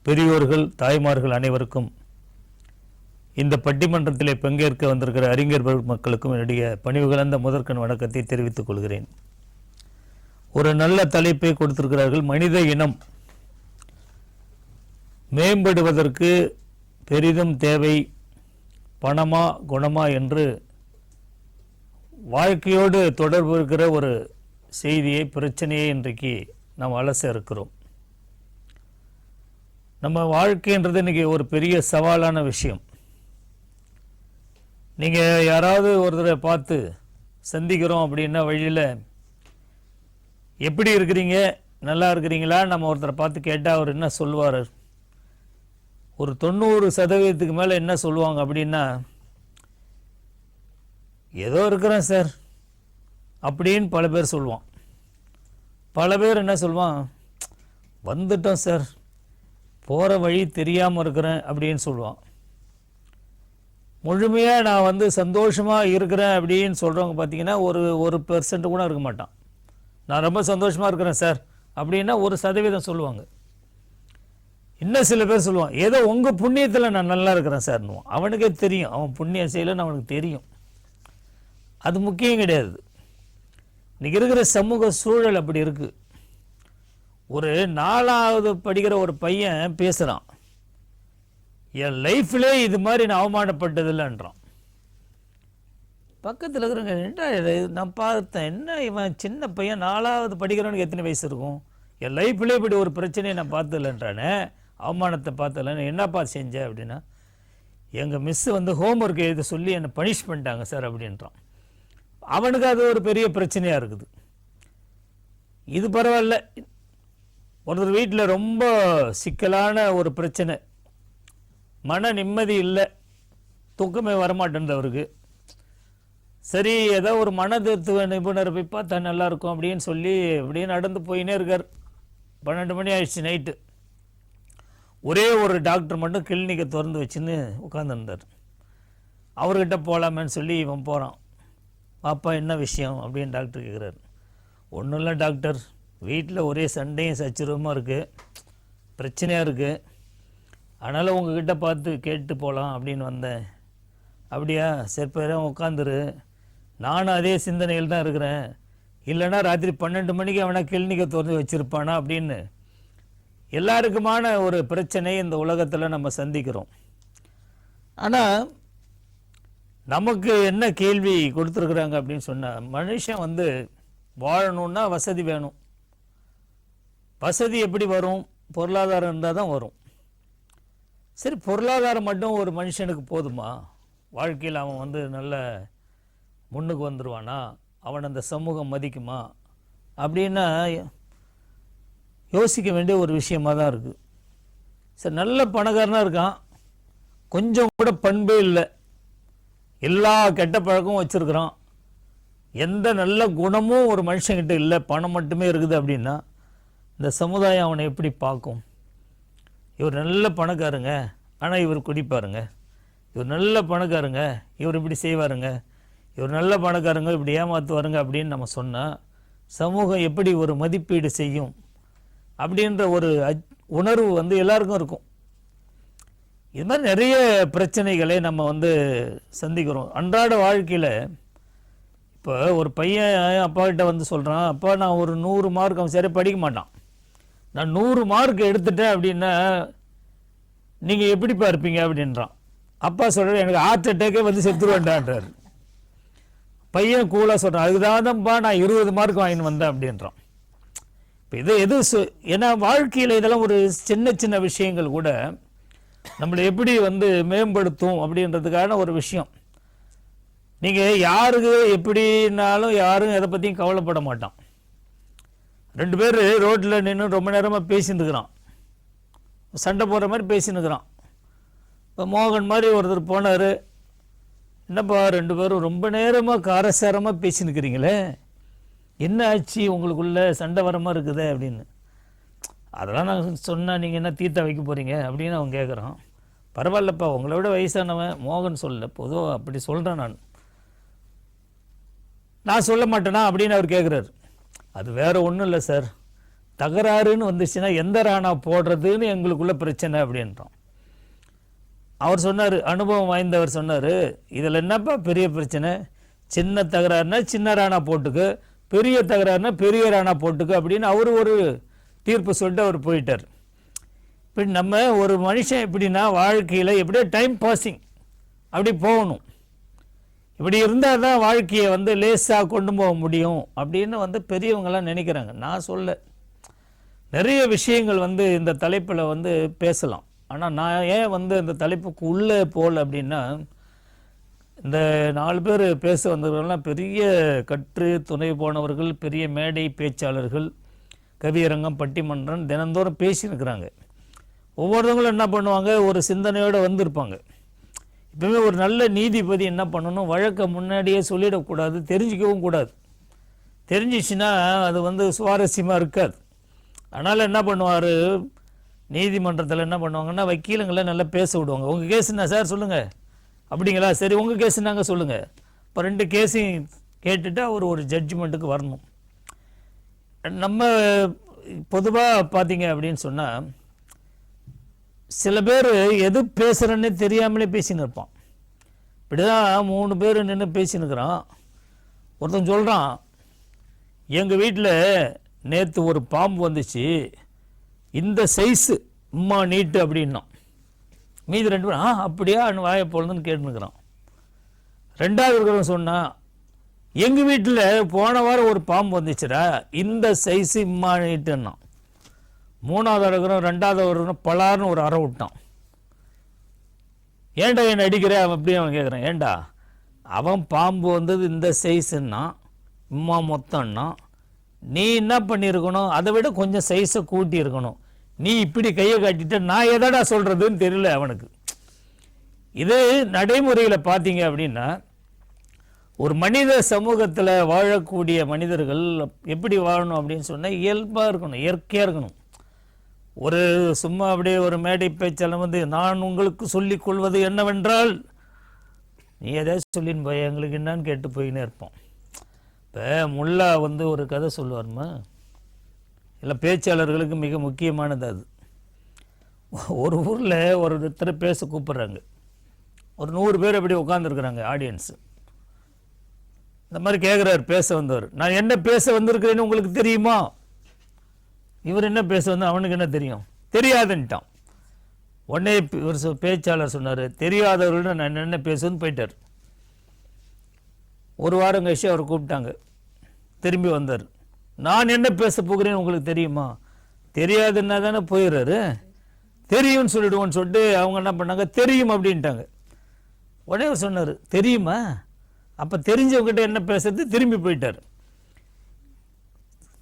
பெரியோர்கள், தாய்மார்கள் அனைவருக்கும் இந்த பட்டிமன்றத்திலே பங்கேற்க வந்திருக்கிற அறிஞர் மக்களுக்கும் என்னுடைய பணிவு கலந்த முதற்கண் வணக்கத்தை தெரிவித்துக் கொள்கிறேன். ஒரு நல்ல தலைப்பை கொடுத்திருக்கிறார்கள். மனித இனம் மேம்படுவதற்கு பெரிதும் தேவை பணமா குணமா என்று வாழ்க்கையோடு தொடர்பு இருக்கிற ஒரு செய்தியை, பிரச்சனையை இன்றைக்கு நாம் அலச இருக்கிறோம். நம்ம வாழ்க்கைன்றது இன்றைக்கி ஒரு பெரிய சவாலான விஷயம். நீங்கள் யாராவது ஒருத்தரை பார்த்து சந்திக்கிறோம் அப்படின்னா வழியில் எப்படி இருக்கிறீங்க, நல்லா இருக்கிறீங்களா, நம்ம ஒருத்தரை பார்த்து கேட்டால் அவர் என்ன சொல்லுவார்? ஒரு 90% மேலே என்ன சொல்லுவாங்க அப்படின்னா, ஏதோ இருக்கிறேன் சார் அப்படின்னு பல பேர் சொல்லுவான். பல பேர் என்ன சொல்லுவான், வந்துட்டோம் சார், போகிற வழி தெரியாமல் இருக்கிறேன் அப்படின்னு சொல்லுவான். முழுமையாக நான் சந்தோஷமாக இருக்கிறேன் அப்படின்னு சொல்கிறவங்க பார்த்திங்கன்னா ஒரு பெர்சன்ட் கூட இருக்க மாட்டான். நான் ரொம்ப சந்தோஷமாக இருக்கிறேன் சார் அப்படின்னா 1% சொல்லுவாங்க. இன்னும் சில பேர் சொல்லுவான், ஏதோ உங்கள் புண்ணியத்தில் நான் நல்லா இருக்கிறேன் சார்னுவான். அவனுக்கே தெரியும் அவன் புண்ணியம் செய்யலைன்னு அவனுக்கு தெரியும். அது முக்கியம் கிடையாது. இன்றைக்கி இருக்கிற சமூக சூழல் அப்படி இருக்குது. ஒரு 4வது படிக்கிற ஒரு பையன் பேசுகிறான், என் லைஃப்லே இது மாதிரி நான் அவமானப்பட்டதில்லைன்றான். பக்கத்தில் இருக்கிறவங்க என்ன நான் பார்த்தேன், என்ன இவன் சின்ன பையன் 4வது படிக்கிறவனுக்கு எத்தனை வயசு இருக்கும், என் லைஃப்லேயே இப்படி ஒரு பிரச்சனையை நான் பார்த்ததில்லைன்றானே, அவமானத்தை பார்த்ததில்லைன்னு. என்னப்பா செஞ்ச அப்படின்னா, எங்கள் மிஸ்ஸு ஹோம்ஒர்க் எழுத சொல்லி என்னை பனிஷ் பண்ணிட்டாங்க சார் அப்படின்றான். அவனுக்கு அது ஒரு பெரிய பிரச்சனையாக இருக்குது. இது பரவாயில்ல. ஒருத்தர் வீட்டில் ரொம்ப சிக்கலான ஒரு பிரச்சனை, மன நிம்மதி இல்லை, தூக்கமே வரமாட்டேன்றவருக்கு. சரி, ஏதோ ஒரு மனதத்துவ நிபுணரை போய் பார்த்தா நல்லாயிருக்கும் அப்படின்னு சொல்லி அப்படியே நடந்து போயினே இருக்கார். 12 மணி ஆயிடுச்சு நைட்டு. ஒரே ஒரு டாக்டர் மட்டும் கிளினிக்கை திறந்து வச்சுன்னு உட்காந்துருந்தார். அவர்கிட்ட போகலாமேன்னு சொல்லி இவன் போகிறான். பாப்பா என்ன விஷயம் அப்படின்னு டாக்டர் கேட்குறாரு. ஒன்றும் இல்லை டாக்டர், வீட்டில் ஒரே சண்டையும் சச்சரவுமாக இருக்குது, பிரச்சனையாக இருக்குது, அதனால் உங்ககிட்ட பார்த்து கேட்டு போகலாம் அப்படின்னு வந்தேன். அப்படியா, சரி பேரும் உட்காந்துரு, நானும் அதே சிந்தனையில் தான் இருக்கிறேன், இல்லைனா ராத்திரி 12 மணிக்கு அவனா கிளினிக்கை திறந்து வச்சுருப்பானா அப்படின்னு எல்லாருக்குமான ஒரு பிரச்சனை இந்த உலகத்தில் நம்ம சந்திக்கிறோம். ஆனால் நமக்கு என்ன கேள்வி கொடுத்துருக்குறாங்க அப்படின்னு சொன்னால், மனுஷன் வாழணுன்னா வசதி வேணும். வசதி எப்படி வரும்? பொருளாதாரம் இருந்தால் தான் வரும். சரி, பொருளாதாரம் மட்டும் ஒரு மனுஷனுக்கு போதுமா? வாழ்க்கையில் அவன் நல்ல முன்னுக்கு வந்துடுவானா? அவன் அந்த சமூகம் மதிக்குமா அப்படின்னா யோசிக்க வேண்டிய ஒரு விஷயமாக தான் இருக்குது. சரி, நல்ல பணக்காரனாக இருக்கான், கொஞ்சம் கூட பண்பே இல்லை, எல்லா கெட்ட பழக்கமும் வச்சுருக்கிறான், எந்த நல்ல குணமும் ஒரு மனுஷங்கிட்ட இல்லை, பணம் மட்டுமே இருக்குது அப்படின்னா இந்த சமுதாயம் அவனை எப்படி பார்க்கும்? இவர் நல்ல பணக்காரங்க, ஆனால் இவர் குடிப்பாருங்க, இவர் நல்ல பணக்காரங்க, இவர் இப்படி செய்வாருங்க, இவர் நல்ல பணக்காரங்க இப்படி ஏமாற்றுவாருங்க அப்படின்னு நம்ம சொன்னால் சமூகம் எப்படி ஒரு மதிப்பீடு செய்யும் அப்படின்ற ஒரு உணர்வு எல்லாருக்கும் இருக்கும். இது மாதிரி நிறைய பிரச்சனைகளை நம்ம சந்திக்கிறோம் அன்றாட வாழ்க்கையில். இப்போ ஒரு பையன் அப்பாக்கிட்ட சொல்கிறான், அப்பா நான் ஒரு 100 மார்க், அவன் சரியாக படிக்க மாட்டான், நான் 100 மார்க் எடுத்துட்டேன் அப்படின்னா நீங்கள் எப்படிப்பா இருப்பீங்க அப்படின்றான். அப்பா சொல்கிறார், எனக்கு ஹார்ட் அட்டாக்கே செத்துருவேன்டான்றார். பையன் கூலாக சொல்கிறான், அதுக்கு தான்ப்பா நான் 20 மார்க் வாங்கின்னு வந்தேன் அப்படின்றான். இப்போ எது ஏன்னா வாழ்க்கையில் இதெல்லாம் ஒரு சின்ன சின்ன விஷயங்கள் கூட நம்மளை எப்படி மேம்படுத்தும் அப்படின்றதுக்கான ஒரு விஷயம். நீங்கள் யாருக்கு எப்படின்னாலும் யாரும் எதை பற்றியும் கவலைப்பட மாட்டான். 2 பேர் ரோட்டில் நின்று ரொம்ப நேரமாக பேசின்னு இருக்கிறான், சண்டை போடுற மாதிரி பேசின்னு இருக்கிறான். இப்போ மோகன் மாதிரி ஒருத்தர் போனார், என்னப்பா 2 பேரும் ரொம்ப நேரமாக காரசாரமாக பேசினுக்கிறீங்களே, என்ன ஆச்சு உங்களுக்குள்ளே, சண்டை வர மாதிரி இருக்குதே அப்படின்னு. அதெல்லாம் நான் சொன்னால் நீங்கள் என்ன தீர்த்த வைக்க போகிறீங்க அப்படின்னு அவன் கேட்குறான். பரவாயில்லப்பா, உங்களை விட வயசானவன் மோகன் சொல்ல, பொதுவாக அப்படி சொல்கிறேன், நான் சொல்ல மாட்டேனா அப்படின்னு அவர் கேட்குறாரு. அது வேறு ஒன்றும் இல்லை சார், தகராறுன்னு வந்துச்சுன்னா எந்த ராணா போடுறதுன்னு எங்களுக்குள்ள பிரச்சனை அப்படின்றோம். அவர் சொன்னார், அனுபவம் வாய்ந்தவர் சொன்னார், இதில் என்னப்பா பெரிய பிரச்சனை, சின்ன தகராறுனா சின்ன ராணா போட்டுக்கு, பெரிய தகராறுனா பெரிய ராணா போட்டுக்கு அப்படின்னு அவர் ஒரு தீர்ப்பு சொல்லிட்டு அவர் போயிட்டார். இப்படி நம்ம ஒரு மனுஷன் எப்படின்னா வாழ்க்கையில் எப்படியோ டைம் பாஸிங் அப்படி போகணும். இப்படி இருந்தால் தான் வாழ்க்கையை லேசாக கொண்டு போக முடியும் அப்படின்னு பெரியவங்களாம் நினைக்கிறாங்க. நான் சொல்ல நிறைய விஷயங்கள் இந்த தலைப்பில் பேசலாம். ஆனால் நான் ஏன் இந்த தலைப்புக்கு உள்ளே போகல அப்படின்னா, இந்த 4 பேர் பேச வந்தவர்கள்லாம் பெரிய கற்று துணை போனவர்கள், பெரிய மேடை பேச்சாளர்கள், கவியரங்கம், பட்டிமன்றம் தினந்தோறும் பேசியிருக்கிறாங்க. ஒவ்வொருத்தவங்களும் என்ன பண்ணுவாங்க, ஒரு சிந்தனையோடு வந்திருப்பாங்க. இப்போவே ஒரு நல்ல நீதிபதி என்ன பண்ணணும், வழக்கை முன்னாடியே சொல்லிடக்கூடாது, தெரிஞ்சிக்கவும் கூடாது. தெரிஞ்சிச்சுன்னா அது சுவாரஸ்யமாக இருக்காது. அதனால் என்ன பண்ணுவார், நீதிமன்றத்தில் என்ன பண்ணுவாங்கன்னா வக்கீலுங்களை நல்லா பேச விடுவாங்க. உங்கள் கேஸுன்னா சார் சொல்லுங்கள், அப்படிங்களா, சரி உங்கள் கேஸுன்னாங்க சொல்லுங்கள். இப்போ 2 கேஸையும் கேட்டுட்டு அவர் ஒரு ஜட்ஜ்மெண்ட்டுக்கு வரணும். நம்ம பொதுவாக பார்த்தீங்க அப்படின்னு சொன்னால், சில பேர் எது பேசுகிறேன்னே தெரியாமலே பேசின்னு இருப்பான். இப்படி தான் 3 பேர் நின்று பேசினுக்கிறான். ஒருத்தன் சொல்கிறான், எங்கள் வீட்டில் நேற்று ஒரு பாம்பு வந்துச்சு, இந்த சைஸு உம்மா நீட்டு அப்படின்னா. மீதி 2 பேர் அப்படியா வாயை போலதுன்னு கேட்டுனுக்கிறான். 2வது இருக்கிறவன் சொன்னான், எங்கள் வீட்டில் போன வாரம் ஒரு பாம்பு வந்துச்சுடா, இந்த சைஸு இம்மா நீட்டுன்னா. 3வது இருக்கிறவன் 2வது இருக்கிறவன் பலார்னு ஒரு அறை விட்டான். ஏன்டா என்னை அடிக்கிற அப்படியே அவன் கேட்குறான். ஏண்டா அவன் பாம்பு வந்தது இந்த சைஸுன்னா இம்மா மொத்தம்னா, நீ என்ன பண்ணியிருக்கணும், அதை விட கொஞ்சம் சைஸை கூட்டி இருக்கணும். நீ இப்படி கையை காட்டிட்ட, நான் எதடா சொல்கிறதுன்னு தெரியல அவனுக்கு. இது நடைமுறையில் பார்த்தீங்க அப்படின்னா, ஒரு மனித சமூகத்தில் வாழக்கூடிய மனிதர்கள் எப்படி வாழணும் அப்படின்னு சொன்னால் இயல்பாக இருக்கணும், இயற்கையாக இருக்கணும். ஒரு சும்மா அப்படியே ஒரு மேடை பேச்சாளர் நான் உங்களுக்கு சொல்லிக் கொள்வது என்னவென்றால், நீ எதாவது சொல்லின்னு போய் எங்களுக்கு என்னான்னு கேட்டு போயின்னே இருப்போம். இப்போ முல்லா ஒரு கதை சொல்லுவார்மா, இல்லை பேச்சாளர்களுக்கு மிக முக்கியமானது அது. ஒரு ஊரில் ஒருத்தர் பேச கூப்பிட்றாங்க, ஒரு 100 பேர் அப்படி உட்காந்துருக்குறாங்க ஆடியன்ஸு. இந்த மாதிரி கேட்குறாரு பேச வந்தவர், நான் என்ன பேச வந்திருக்கிறேன்னு உங்களுக்கு தெரியுமா? இவர் என்ன பேச வந்து அவனுக்கு என்ன தெரியும், தெரியாதுன்ட்டான். உடனே ஒரு பேச்சாளர் சொன்னார், தெரியாதவர்கள்ட்ட நான் என்ன பேசுன்னு போயிட்டார். ஒரு வாரம் கழிச்சு அவர் கூப்பிட்டாங்க, திரும்பி வந்தார். நான் என்ன பேச போகிறேன்னு உங்களுக்கு தெரியுமா? தெரியாதுன்னா தானே போயிடுறாரு, தெரியும்னு சொல்லிடுவோன்னு சொல்லிட்டு அவங்க என்ன பண்ணாங்க, தெரியும் அப்படின்ட்டாங்க. உடனே சொன்னார், தெரியுமா? அப்போ தெரிஞ்சவங்ககிட்ட என்ன பேசுறது, திரும்பி போயிட்டார்.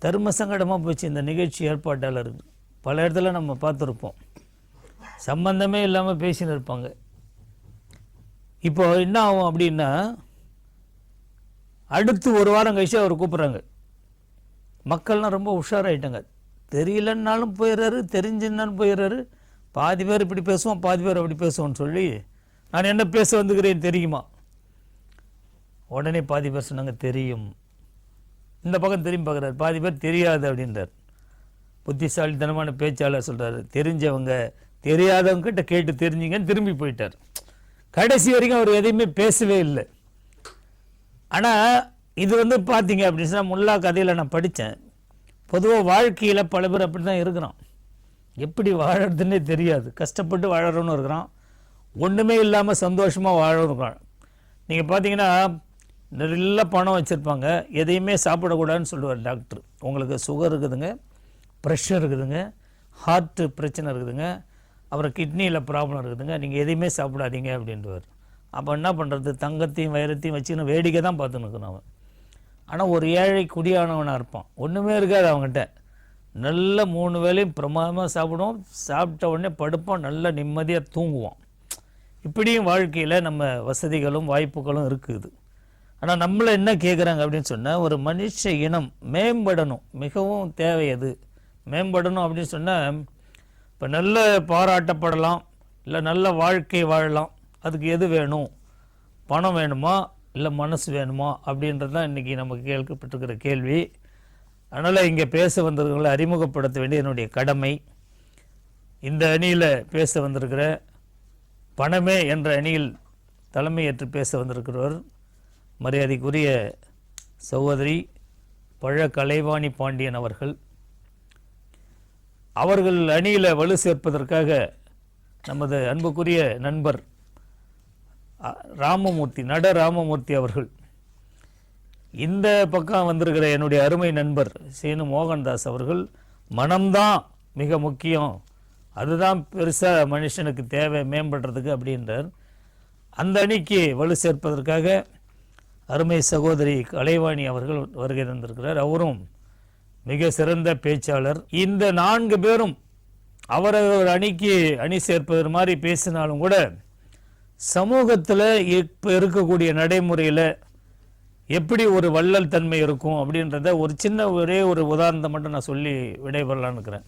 தர்ம சங்கடமாக போச்சு இந்த நிகழ்ச்சி ஏற்பாட்டாளருக்கு. பல இடத்துல நம்ம பார்த்துருப்போம், சம்பந்தமே இல்லாமல் பேசின்னு இருப்பாங்க. இப்போ என்ன ஆகும் அப்படின்னா, அடுத்து ஒரு வாரம் கழிச்சு அவர் கூப்பிட்றாங்க. மக்கள்லாம் ரொம்ப உஷாராயிட்டாங்க. தெரியலன்னாலும் போயிடுறாரு, தெரிஞ்சுன்னாலும் போயிடுறாரு. பாதி பேர் இப்படி பேசுவோம், பாதி பேர் அப்படி பேசுவோன்னு சொல்லி, நான் என்ன பேச வந்துக்கிறேன் தெரியுமா? உடனே பாதி பேர் சொன்னாங்க தெரியும். இந்த பக்கம் திரும்பி பார்க்குறாரு, பாதி பேர் தெரியாது அப்படின்றார். புத்திசாலித்தனமான பேச்சாளர் சொல்கிறாரு, தெரிஞ்சவங்க தெரியாதவங்க கிட்ட கேட்டு தெரிஞ்சிங்கன்னு திரும்பி போயிட்டார். கடைசி வரைக்கும் அவர் எதையுமே பேசவே இல்லை. ஆனால் இது பார்த்தீங்க அப்படின்னு சொன்னால், முல்லா கதையில் நான் படித்தேன். பொதுவாக வாழ்க்கையில் பல பேர் அப்படி தான் இருக்கிறான். எப்படி வாழறதுன்னே தெரியாது, கஷ்டப்பட்டு வாழறவனும் இருக்கிறான், ஒன்றுமே இல்லாமல் சந்தோஷமாக வாழறவனும் இருக்கிறான். நீங்கள் பார்த்தீங்கன்னா நல்ல பணம் வச்சுருப்பாங்க, எதையுமே சாப்பிடக்கூடாதுன்னு சொல்லுவார் டாக்டர். உங்களுக்கு சுகர் இருக்குதுங்க, ப்ரெஷர் இருக்குதுங்க, ஹார்ட்டு பிரச்சனை இருக்குதுங்க, அப்புறம் கிட்னியில் ப்ராப்ளம் இருக்குதுங்க, நீங்கள் எதையுமே சாப்பிடாதீங்க அப்படின்றவர். அப்போ என்ன பண்ணுறது, தங்கத்தையும் வைரத்தையும் வச்சுன்னு வேடிக்கை தான் பார்த்துன்னு இருக்கணும் அவன். ஆனால் ஒரு ஏழை குடியானவனாக இருப்பான், ஒன்றுமே இருக்காது அவங்ககிட்ட. நல்ல 3 வேளையும் பிரமாதமாக சாப்பிடுவோம், சாப்பிட்ட உடனே படுப்போம், நல்ல நிம்மதியாக தூங்குவோம். இப்படியும் வாழ்க்கையில் நம்ம வசதிகளும் வாய்ப்புகளும் இருக்குது. ஆனால் நம்மளை என்ன கேட்குறாங்க அப்படின்னு சொன்னால், ஒரு மனுஷ இனம் மேம்படணும், மிகவும் தேவை. அது மேம்படணும் அப்படின்னு சொன்னால், இப்போ நல்ல பாராட்டப்படலாம், இல்லை நல்ல வாழ்க்கை வாழலாம், அதுக்கு எது வேணும்? பணம் வேணுமா இல்லை மனசு வேணுமா அப்படின்றது தான் இன்றைக்கி நமக்கு கேட்கப்பட்டிருக்கிற கேள்வி. அதனால் இங்கே பேச வந்திருக்கிறவங்களை அறிமுகப்படுத்த வேண்டிய என்னுடைய கடமை. இந்த அணியில் பேச வந்திருக்கிற பணமே என்ற அணியில் தலைமையேற்று பேச வந்திருக்கிறவர் மரியாதைக்குரிய சகோதரி பழ கலைவாணி பாண்டியன் அவர்கள். அவர்கள் அணியில் வலு சேர்ப்பதற்காக நமது அன்புக்குரிய நண்பர் ராமமூர்த்தி ராமமூர்த்தி அவர்கள். இந்த பக்கம் வந்திருக்கிற என்னுடைய அருமை நண்பர் சீனு மோகன்தாஸ் அவர்கள் மனம்தான் மிக முக்கியம், அதுதான் பெருசாக மனுஷனுக்கு தேவை மேம்படுறதுக்கு அப்படின்றார். அந்த அணிக்கு வலு சேர்ப்பதற்காக அருமை சகோதரி கலைவாணி அவர்கள் வருகை தந்திருக்கிறார். அவரும் மிக சிறந்த பேச்சாளர். இந்த 4 பேரும் அவரவர் அணிக்கு அணி சேர்ப்பது மாதிரி பேசினாலும் கூட சமூகத்தில் இப்போ இருக்கக்கூடிய நடைமுறையில் எப்படி ஒரு வள்ளல் தன்மை இருக்கும் அப்படின்றத ஒரு சின்ன ஒரே ஒரு உதாரணத்தை மட்டும் நான் சொல்லி விடைபெறலான்னு இருக்கிறேன்.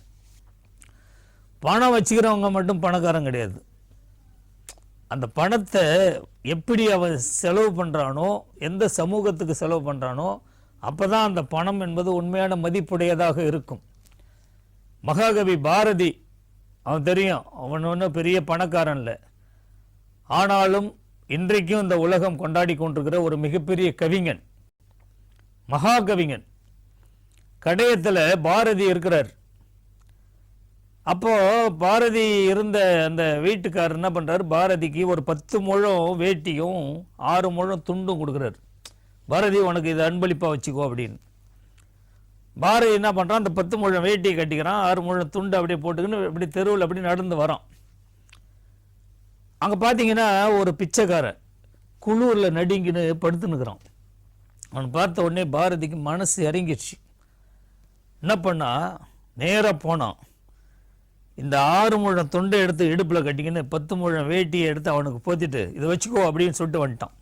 பணம் வச்சுக்கிறவங்க மட்டும் பணக்காரன் கிடையாது. அந்த பணத்தை எப்படி அவன் செலவு பண்ணுறானோ, எந்த சமூகத்துக்கு செலவு பண்ணுறானோ, அப்போ தான் அந்த பணம் என்பது உண்மையான மதிப்புடையதாக இருக்கும். மகாகவி பாரதி, அவன் தெரியும், அவன் ஒன்றும் பெரிய பணக்காரன் இல்லை. ஆனாலும் இன்றைக்கும் இந்த உலகம் கொண்டாடி கொண்டிருக்கிற ஒரு மிகப்பெரிய கவிஞன், மகாகவிஞன். கடையத்தில் பாரதி இருக்கிறார். அப்போது பாரதி இருந்த அந்த வீட்டுக்காரர் என்ன பண்ணுறார், பாரதிக்கு ஒரு 10 முழம் வேட்டியும் 6 முழம் துண்டும் கொடுக்குறாரு. பாரதி உனக்கு இதை அன்பளிப்பாக வச்சுக்கோ அப்படின்னு. பாரதி என்ன பண்ணுறான், அந்த 10 முழம் வேட்டியை கட்டிக்கிறான், 6 முழம் துண்டு அப்படியே போட்டுக்கின்னு இப்படி தெருவில் அப்படி நடந்து வரான். அங்கே பார்த்தீங்கன்னா ஒரு பிச்சைக்காரன் குளூரில் நடுங்கின்னு படுத்துன்னுக்குறான். அவன் பார்த்த உடனே பாரதிக்கு மனசு இறங்கிடுச்சு. என்ன பண்ணா, நேராக போனான், இந்த 6 முழம் தொண்டை எடுத்து இடுப்பில் கட்டிக்கின்னு 10 முழம் வேட்டியை எடுத்து அவனுக்கு போத்திட்டு இதை வச்சுக்கோ அப்படின்னு சொல்லிட்டு வந்துட்டான்.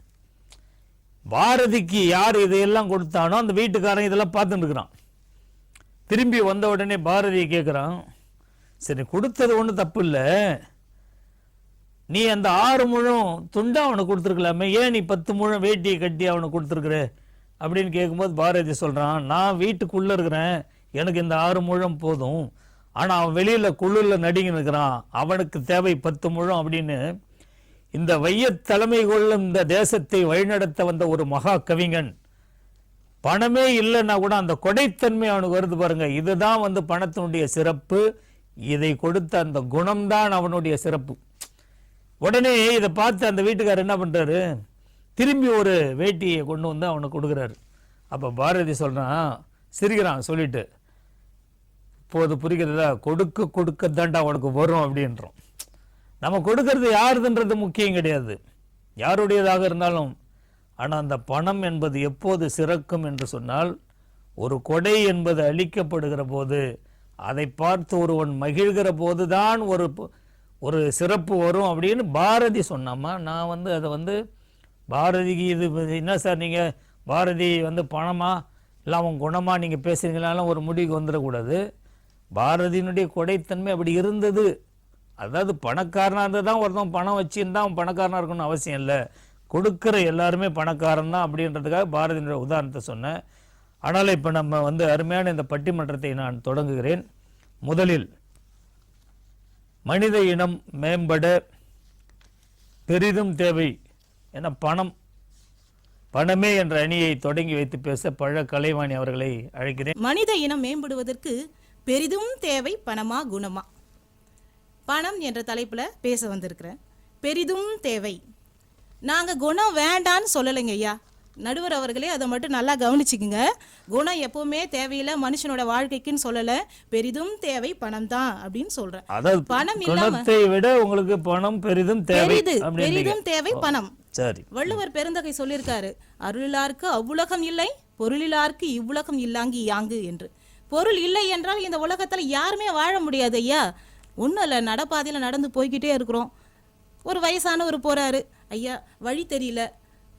பாரதிக்கு யார் இதையெல்லாம் கொடுத்தானோ அந்த வீட்டுக்காரன் இதெல்லாம் பார்த்துட்டு இருக்கிறான். திரும்பி வந்த உடனே பாரதியை கேட்குறான், சரி கொடுத்தது ஒன்றும் தப்பு இல்லை, நீ அந்த 6 முழம் துண்டை அவனுக்கு கொடுத்துருக்கலாமே, ஏன் நீ 10 முழம் வேட்டியை கட்டி அவனுக்கு கொடுத்துருக்குற அப்படின்னு கேட்கும்போது பாரதி சொல்கிறான், நான் வீட்டுக்குள்ளே இருக்கிறேன், எனக்கு இந்த 6 முழம் போதும், ஆனால் அவன் வெளியில் குழுவில் நடுங்கி நிற்கிறான், அவனுக்கு தேவை 10 முழம் அப்படின்னு. இந்த வைய தலைமை கொள்ளும் இந்த தேசத்தை வழிநடத்த வந்த ஒரு மகா கவிஞன், பணமே இல்லைன்னா கூட அந்த கொடைத்தன்மை அவனுக்கு வருது பாருங்க, இதுதான் பணத்தினுடைய சிறப்பு. இதை கொடுத்த அந்த குணம்தான் அவனுடைய சிறப்பு. உடனே இதை பார்த்து அந்த வீட்டுக்காரர் என்ன பண்ணுறாரு, திரும்பி ஒரு வேட்டியை கொண்டு வந்து அவனுக்கு கொடுக்குறாரு. அப்போ பாரதி சொல்கிறான், சிரிக்கிறான், சொல்லிட்டு, இப்போது புரிகிறதா, கொடுக்க கொடுக்க தாண்டா அவனுக்கு வரும் அப்படின்றோம். நம்ம கொடுக்கறது யாருதுன்றது முக்கியம் கிடையாது, யாருடையதாக இருந்தாலும். ஆனால் அந்த பணம் என்பது எப்போது சிறக்கும் என்று சொன்னால், ஒரு கொடை என்பது அளிக்கப்படுகிற போது, அதை பார்த்து ஒருவன் மகிழ்கிற போது தான் ஒரு சிறப்பு வரும் அப்படின்னு பாரதி சொன்னாமா. நான் அதை பாரதிக்கு இது என்ன சார், நீங்கள் பாரதி பணமா இல்லை அவன் குணமாக நீங்கள் பேசுகிறீங்களாலும் ஒரு முடிவுக்கு வந்துடக்கூடாது. பாரதியினுடைய கொடைத்தன்மை அப்படி இருந்தது. அதாவது பணக்காரனாக இருந்தால் தான் ஒருத்தன் பணம் வச்சுருந்தா அவன் பணக்காரனாக இருக்கணும்னு அவசியம் இல்லை, கொடுக்குற எல்லாருமே பணக்காரன் தான் அப்படின்றதுக்காக பாரதியினுடைய உதாரணத்தை சொன்னேன். ஆனால் இப்போ நம்ம அருமையான இந்த பட்டிமன்றத்தை நான் தொடங்குகிறேன். முதலில் மனித இனம் மேம்பட பெரிதும் தேவை என பணமே என்ற அணியை தொடங்கி வைத்து பேச பழ கலைவாணி அவர்களை அழைக்கிறேன். மனித இனம் மேம்படுவதற்கு பெரிதும் தேவை பணமா குணமா, பணம் என்ற தலைப்புல பேச வந்திருக்கிறேன். பெரிதும் தேவை, நாங்க குணம் வேண்டான்னு சொல்லலைங்க ஐயா, நடுவர் அவர்களே அதை மட்டும் நல்லா கவனிச்சுக்குங்க. குணம் எப்பவுமே தேவையில்லை மனுஷனோட வாழ்க்கைக்குன்னு சொல்லல, பெரிதும் தேவை பணம் தான் அப்படின்னு சொல்றேன். பணம் இல்லாம விட உங்களுக்கு பணம் பெரிதும் தேவை, பெரிதும் தேவை பணம். சரி, வள்ளுவர் பெருந்தகை சொல்லியிருக்காரு, அருளிலார்க்கு அவ்வுலகம் இல்லை, பொருளிலார்க்கு இவ்வுலகம் இல்லாங்கி யாங்கு என்று. பொருள் இல்லை என்றால் இந்த உலகத்துல யாருமே வாழ முடியாது ஐயா. ஒன்றும் இல்லை, நடப்பாதையில் நடந்து போய்கிட்டே இருக்கிறோம், ஒரு வயசானவர் போறாரு, ஐயா வழி தெரியல,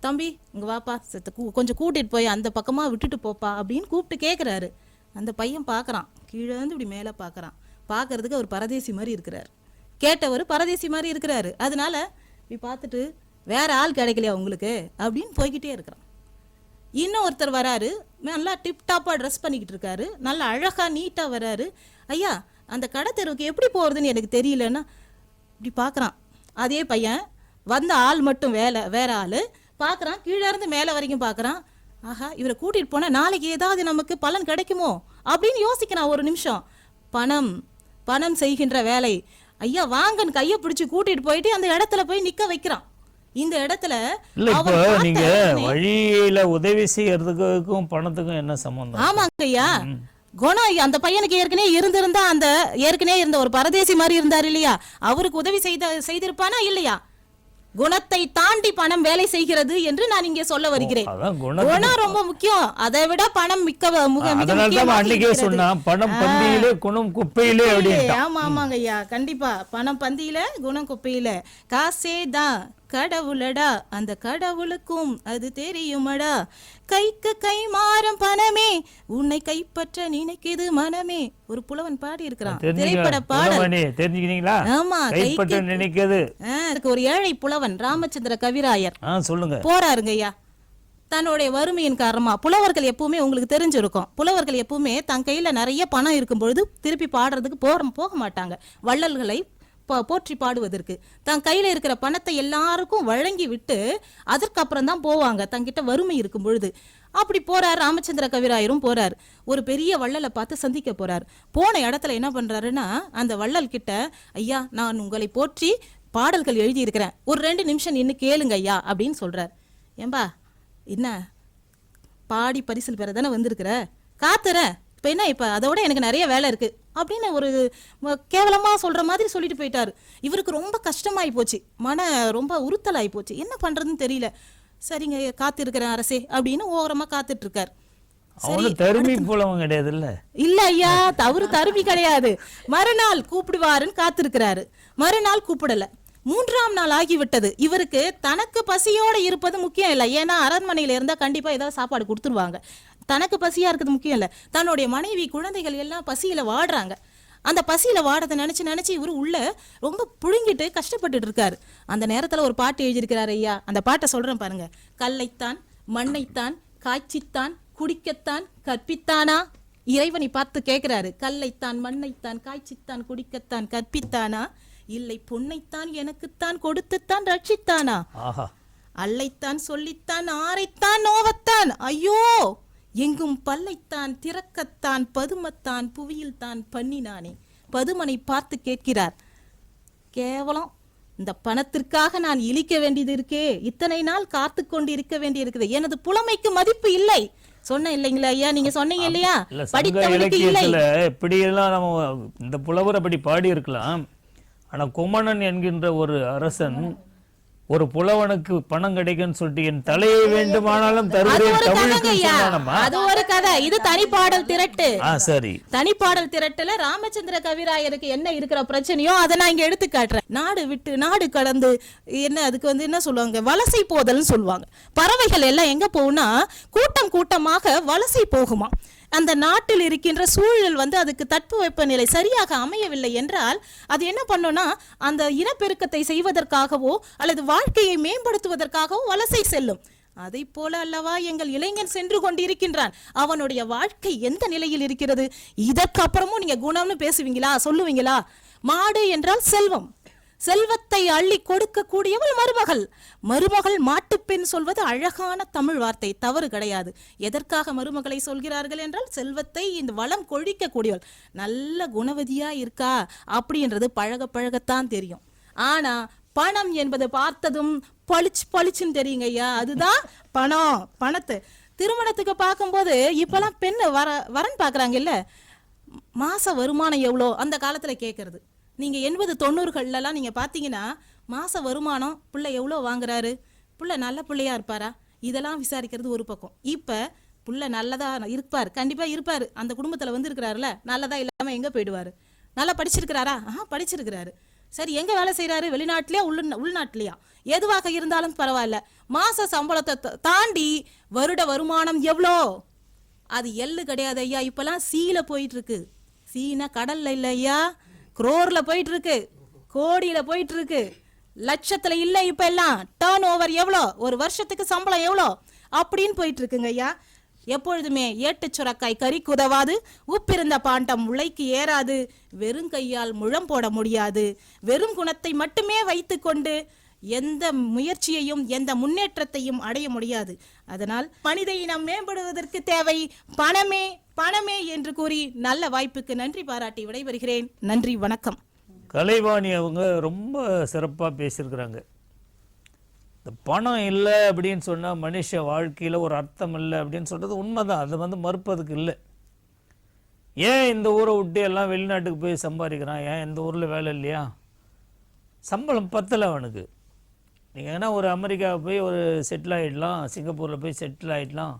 தம்பி இங்கே வாப்பா கொஞ்சம் கூட்டிகிட்டு போய் அந்த பக்கமாக விட்டுட்டு போப்பா அப்படின்னு கூப்பிட்டு கேட்குறாரு. அந்த பையன் பார்க்குறான், கீழே வந்து இப்படி மேலே பார்க்குறான், பார்க்கறதுக்கு அவர் பரதேசி மாதிரி இருக்கிறார், கேட்டவர் பரதேசி மாதிரி இருக்கிறாரு. அதனால இப்படி பார்த்துட்டு வேற ஆள் கிடைக்கலையா உங்களுக்கு அப்படின்னு போய்கிட்டே இருக்கிறான். இன்னும் ஒருத்தர் வராரு, நல்லா டிப்டாப்பாக ட்ரெஸ் பண்ணிக்கிட்டு இருக்காரு, நல்லா அழகாக நீட்டாக வராரு. ஐயா அந்த கடை தெருவுக்கு எப்படி போகிறதுன்னு எனக்கு தெரியலன்னா இப்படி பார்க்குறான். அதே பையன் வந்த ஆள் மட்டும் வேற ஆள் பார்க்குறான், கீழே இருந்து மேலே வரைக்கும் பார்க்குறான். ஆஹா, இவரை கூட்டிகிட்டு போனால் நாளைக்கு ஏதாவது நமக்கு பலன் கிடைக்குமோ அப்படின்னு யோசிக்கிறான் ஒரு நிமிஷம். பணம் செய்கின்ற வேலை. ஐயா வாங்கன்னு கையை பிடிச்சி கூட்டிகிட்டு போயிட்டு அந்த இடத்துல போய் நிற்க வைக்கிறான். இந்த இடத்துல இல்ல இப்போ நீங்க வழியில உதவி செய்யறதுக்கும் பணத்துக்கும் என்ன சம்பந்தம்? ஆமாங்க ஐயா, குணம் அந்த பையனுக்கு ஏற்கனவே இருந்த ஒரு பரதேசி மாதிரி இருந்தார் இல்லையா, அவருக்கு உதவி செய்திருப்பானா இல்லையா? குணத்தை தாண்டி பணம் வேலை செய்கிறது என்று நான் இங்கே சொல்ல வருகிறேன். குணம் ரொம்ப முக்கியம், அதை விட பணம் பணம் பந்தியிலே குணம் குப்பையிலே. ஆமாங்க ஐயா, கண்டிப்பா. பணம் பந்தியில குணம் குப்பையில. காசே தான் கடவுளடா, அந்த கடவுளுக்கும் அது தெரியுமடா. கைக்கு கை மாறும் பணமே உன்னை கைப்பற்ற நினைக்குது மனமே. ஒரு புலவன் பாடி இருக்கிறான், திரைப்பட பாடல். தெரிஞ்சுக்கிறீங்களா? ஆமா, கைப்பற்ற நினைக்குது. ஒரு ஏழை புலவன் ராமச்சந்திர கவிராயர் சொல்லுங்க போறாருங்க ஐயா. தன்னுடைய வறுமையின் காரணமா, புலவர்கள் எப்பவுமே உங்களுக்கு தெரிஞ்சிருக்கும், புலவர்கள் எப்பவுமே தன் கையில நிறைய பணம் இருக்கும் பொழுது திருப்பி பாடுறதுக்கு போக மாட்டாங்க. வள்ளல்களை போற்றி பாடுவதற்கு தன் கையில இருக்கிற பணத்தை எல்லாருக்கும் வழங்கி விட்டு அதற்கப்புறம் தான் போவாங்க தங்கிட்ட வறுமை இருக்கும் பொழுது. அப்படி போறார் ராமச்சந்திர கவிராயரும் போறார். ஒரு பெரிய வள்ளலை பார்த்து சந்திக்க போறார். போன இடத்துல என்ன பண்றாருன்னா, அந்த வள்ளல் கிட்ட, ஐயா நான் உங்களை போற்றி பாடல்கள் எழுதி இருக்கிறேன், ஒரு 2 நிமிஷம் நின்று கேளுங்க ஐயா அப்படின்னு சொல்றார். ஏம்பா என்ன பாடி பரிசில் பெற தானே வந்திருக்கிற, காத்துறேன், இப்போ என்ன இப்போ அதோட எனக்கு நிறைய வேலை இருக்கு அப்படின்னு ஒரு கேவலமாக சொல்கிற மாதிரி சொல்லிட்டு போயிட்டாரு. இவருக்கு ரொம்ப கஷ்டமாகி போச்சு, ரொம்ப உறுத்தலாகி போச்சு, என்ன பண்ணுறதுன்னு தெரியல. சரிங்க காத்திருக்கிறேன் அரசே அப்படின்னு ஓரமாக காத்துட்டு இருக்கார். இல்ல ஐயா, தருமி கிடையாது. மறுநாள் கூப்பிடுவாருன்னு காத்திருக்கிறாரு. மறுநாள் கூப்பிடல. 3ஆம் நாள் ஆகிவிட்டது. இவருக்கு தனக்கு பசியோட இருப்பது முக்கியம் இல்லை, ஏன்னா அரண்மனையில இருந்தா கண்டிப்பா ஏதாவது சாப்பாடு கொடுத்துருவாங்க. தனக்கு பசியா இருக்கிறது முக்கியம் இல்லை, தன்னுடைய மனைவி குழந்தைகள் எல்லாம் பசியில வாடுறாங்க. அந்த பசியில வாடத்தை நினைச்சு இவரு உள்ள ரொம்ப புழுங்கிட்டு கஷ்டப்பட்டுட்டு இருக்காரு. அந்த நேரத்துல ஒரு பாட்டு எழுதியிருக்கிறாரு ஐயா, அந்த பாட்டை சொல்றேன் பாருங்க. கல்லைத்தான் மண்ணைத்தான் காய்ச்சித்தான் குடிக்கத்தான் கற்பித்தானா. இறைவனை பார்த்து கேட்கிறாரு, கல்லைத்தான் மண்ணைத்தான் காய்ச்சித்தான் குடிக்கத்தான் கற்பித்தானா, இல்லை பொன்னைத்தான் எனக்குத்தான் கொடுத்துத்தான் ரட்சித்தானா, அல்லைத்தான் சொல்லித்தான் ஆரைத்தான் நோவத்தான், ஐயோ எங்கும் பல்லைத்தான் திறக்கத்தான் பதுமத்தான் புவியில் தான் பண்ணினானே. பதுமனை பார்த்து கேட்கிறார், கேவலம் இந்த பணத்திற்காக நான் இழிக்க வேண்டியது இருக்கே, இத்தனை நாள் காத்து கொண்டு இருக்க வேண்டி இருக்குது, எனது புலமைக்கு மதிப்பு இல்லை. சொன்ன இல்லைங்களா ஐயா, நீங்க சொன்னீங்க இல்லையா, படித்தவனுக்கு இல்லை. இப்படி எல்லாம் நம்ம இந்த புலவர் அப்படி பாடி இருக்கலாம். ஆனா குமணன் என்கின்ற ஒரு அரசன் ஒரு புலவனுக்கு பணம் கிடைக்குன்னு சொல்லிட்டு என் தலையை வேண்டுமானாலும் தருகிறேன். அது ஒரு கதை, இது தனிப்பாடல் திரட்டு. சரி, தனிப்பாடல் திரட்டுல ராமச்சந்திர கவிராயருக்கு என்ன இருக்கிற பிரச்சனையோ அதை நான் இங்க எடுத்து காட்டுறேன். நாடு விட்டு நாடு கடந்து என்ன அதுக்கு என்ன சொல்லுவாங்க, வலசை போதல்னு சொல்லுவாங்க. பறவைகள் எல்லாம் எங்க போகும்னா கூட்டம் கூட்டமாக வலசை போகுமா. அந்த நாட்டில் இருக்கின்ற சூழல் அதுக்கு தட்பவெப்பநிலை சரியாக அமையவில்லை என்றால் அது என்ன பண்ணும்னா, அந்த இனப்பெருக்கத்தை செய்வதற்காகவோ அல்லது வாழ்க்கையை மேம்படுத்துவதற்காகவோ வலசை செல்லும். அதை போல அல்லவா எங்கள் இளைஞன் சென்று கொண்டிருக்கின்றான். அவனுடைய வாழ்க்கை எந்த நிலையில் இருக்கிறது? இதற்கு அப்புறமும் நீங்க குணம்னு பேசுவீங்களா, சொல்லுவீங்களா? மாடு என்றால் செல்வம், செல்வத்தை அள்ளி கொடுக்க கூடியவள் மருமகள் மாட்டுப்பெண் சொல்வது அழகான தமிழ் வார்த்தை, தவறு கிடையாது. எதற்காக மருமகளை சொல்கிறார்கள் என்றால் செல்வத்தை இந்த வளம் கொழிக்க கூடியவள், நல்ல குணவதியா இருக்கா அப்படின்றது பழகத்தான் தெரியும். ஆனா பணம் என்பது பார்த்ததும் பளிச்சுன்னு தெரியுங்க ஐயா, அதுதான் பணம். பணத்தை திருமணத்துக்கு பார்க்கும்போது இப்பெல்லாம் பெண்ணு வரன் பாக்குறாங்க இல்ல, மாச வருமானம் எவ்வளோ அந்த காலத்துல கேட்கறது. நீங்க 80-90கள்லாம் நீங்க பாத்தீங்கன்னா மாச வருமானம் பிள்ளை எவ்வளோ வாங்குறாரு, பிள்ளை நல்ல பிள்ளையா இருப்பாரா, இதெல்லாம் விசாரிக்கிறது ஒரு பக்கம். இப்ப பிள்ளை நல்லதா இருப்பாரு, கண்டிப்பா இருப்பாரு, அந்த குடும்பத்துல இருக்கிறாருல, நல்லதா இல்லாம எங்க போயிடுவாரு, நல்லா படிச்சிருக்கிறாரா, படிச்சிருக்கிறாரு, சரி எங்க வேலை செய்யறாரு, வெளிநாட்டிலயா உள்நாட்டிலயா, எதுவாக இருந்தாலும் பரவாயில்ல, மாச சம்பளத்தை தாண்டி வருட வருமானம் எவ்வளோ, அது எள்ளு கிடையாது ஐயா. இப்பெல்லாம் சீல போயிட்டு இருக்கு, சீனா கடல்ல இல்ல ஐயா, குரோர்ல போயிட்டு இருக்கு, கோடியில போயிட்டு இருக்கு, லட்சத்துல இல்ல. இப்ப எல்லாம் டர்ன் ஓவர் எவ்வளோ, ஒரு வருஷத்துக்கு சம்பளம் எவ்வளோ, அப்படின்னு போயிட்டு இருக்குங்க ஐயா. எப்பொழுதுமே ஏட்டுச் சுரக்காய் கறிக்கு உதவாது, உப்பிருந்த பாண்டம் உலைக்கு ஏறாது, வெறும் கையால் முழம் போட முடியாது, வெறும் குணத்தை மட்டுமே வைத்துக்கொண்டு எந்த முயற்சியையும் எந்த முன்னேற்றத்தையும் அடைய முடியாது. அதனால் மனித இனம் மேம்படுவதற்கு தேவை பணமே பணமே என்று கூறி நல்ல வாய்ப்புக்கு நன்றி பாராட்டி விடைபெறுகிறேன். நன்றி, வணக்கம். கலைவாணி அவங்க ரொம்ப சிறப்பாக பேசியிருக்கிறாங்க. இந்த பணம் இல்லை அப்படின்னு சொன்னால் மனுஷ வாழ்க்கையில் ஒரு அர்த்தம் இல்லை அப்படின்னு சொல்கிறது உண்மைதான். அதை மறுப்பதுக்கு இல்லை. ஏன் இந்த ஊரை விட்டு எல்லாம் வெளிநாட்டுக்கு போய் சம்பாதிக்கிறான்? ஏன் இந்த ஊரில் வேலை இல்லையா? சம்பளம் பத்தலை அவனுக்கு. நீங்கள் ஏன்னா ஒரு அமெரிக்காவை போய் ஒரு செட்டில் ஆகிடலாம், சிங்கப்பூரில் போய் செட்டில் ஆகிடலாம்,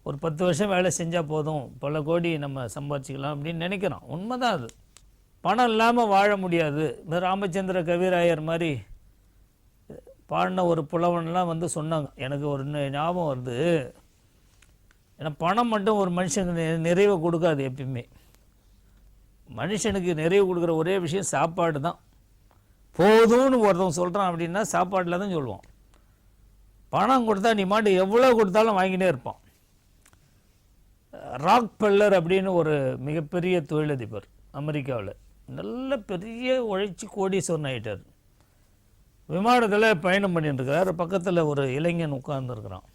ஒரு 10 வருஷம் வேலை செஞ்சால் போதும், பல கோடி நம்ம சம்பாதிச்சிக்கலாம் அப்படின்னு நினைக்கிறோம். உண்மைதான் அது. பணம் இல்லாமல் வாழ முடியாது. இந்த ராமச்சந்திர கவிராயர் மாதிரி பாடின ஒரு புலவன்லாம் சொன்னாங்க. எனக்கு ஒரு ஞாபகம் வருது. ஏன்னா பணம் மட்டும் ஒரு மனுஷனுக்கு நிறைவை கொடுக்காது. எப்பயுமே மனுஷனுக்கு நிறைவு கொடுக்குற ஒரே விஷயம் சாப்பாடு தான். போதும்னு ஒருத்தவங்க சொல்கிறான் அப்படின்னா சாப்பாட்டில் தான் சொல்லுவான். பணம் கொடுத்தா நீ மாட்டு எவ்வளோ கொடுத்தாலும் வாங்கினே இருப்பான். ராக் பெல்லர் அப்படின்னு ஒரு மிகப்பெரிய தொழிலதிபர் அமெரிக்காவில், நல்ல பெரிய உழைச்சி கோடீஸ்வரன் ஆகிட்டார். விமானத்தில் பயணம் பண்ணிட்டுருக்கிறார். பக்கத்தில் ஒரு இளைஞன் உட்கார்ந்துருக்கிறான்.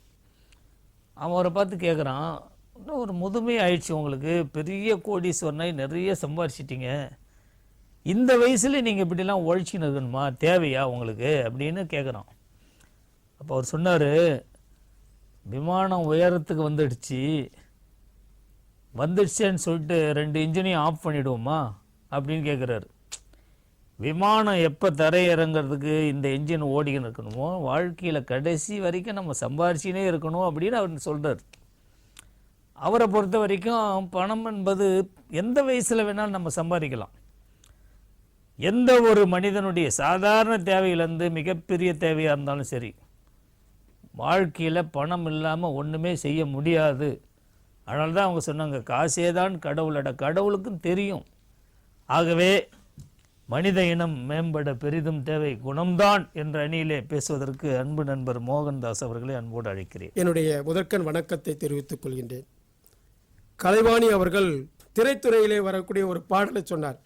அவரை பார்த்து கேட்குறான், இன்னும் ஒரு முதுமை ஆயிடுச்சு உங்களுக்கு, பெரிய கோடீஸ்வரனாய் நிறைய சம்பாரிச்சிட்டிங்க, இந்த வயசில் நீங்கள் இப்படிலாம் உழைச்சின்னு இருக்கணுமா, தேவையா உங்களுக்கு அப்படின்னு கேட்குறான். அப்போ அவர் சொன்னார், விமானம் உயரத்துக்கு வந்துடுச்சேன்னு சொல்லிட்டு 2 இன்ஜினையும் ஆஃப் பண்ணிவிடுவோமா அப்படின்னு கேட்குறாரு. விமானம் எப்போ தரையிறங்கிறதுக்கு இந்த என்ஜின் ஓடிக்கின்னு இருக்கணுமோ, வாழ்க்கையில் கடைசி வரைக்கும் நம்ம சம்பாரிச்சினே இருக்கணும் அப்படின்னு அவர் சொல்கிறார். அவரை பொறுத்த வரைக்கும் பணம் என்பது எந்த வயசில் வேணாலும் நம்ம சம்பாதிக்கலாம். எந்த ஒரு மனிதனுடைய சாதாரண தேவையிலேருந்து மிகப்பெரிய தேவையாக இருந்தாலும் சரி, வாழ்க்கையில் பணம் இல்லாமல் ஒன்றுமே செய்ய முடியாது. அதனால தான் அவங்க சொன்னாங்க, காசே தான் கடவுளோட, கடவுளுக்கும் தெரியும். ஆகவே மனித இனம் மேம்பட பெரிதும் தேவை குணம்தான் என்ற அணியிலே பேசுவதற்கு அன்பு நண்பர் மோகன்தாஸ் அவர்களை அன்போடு அழைக்கிறேன். என்னுடைய முதற்கண் வணக்கத்தை தெரிவித்துக் கொள்கின்றேன். கலைவாணி அவர்கள் திரைத்துறையிலே வரக்கூடிய ஒரு பாடலை சொன்னார்.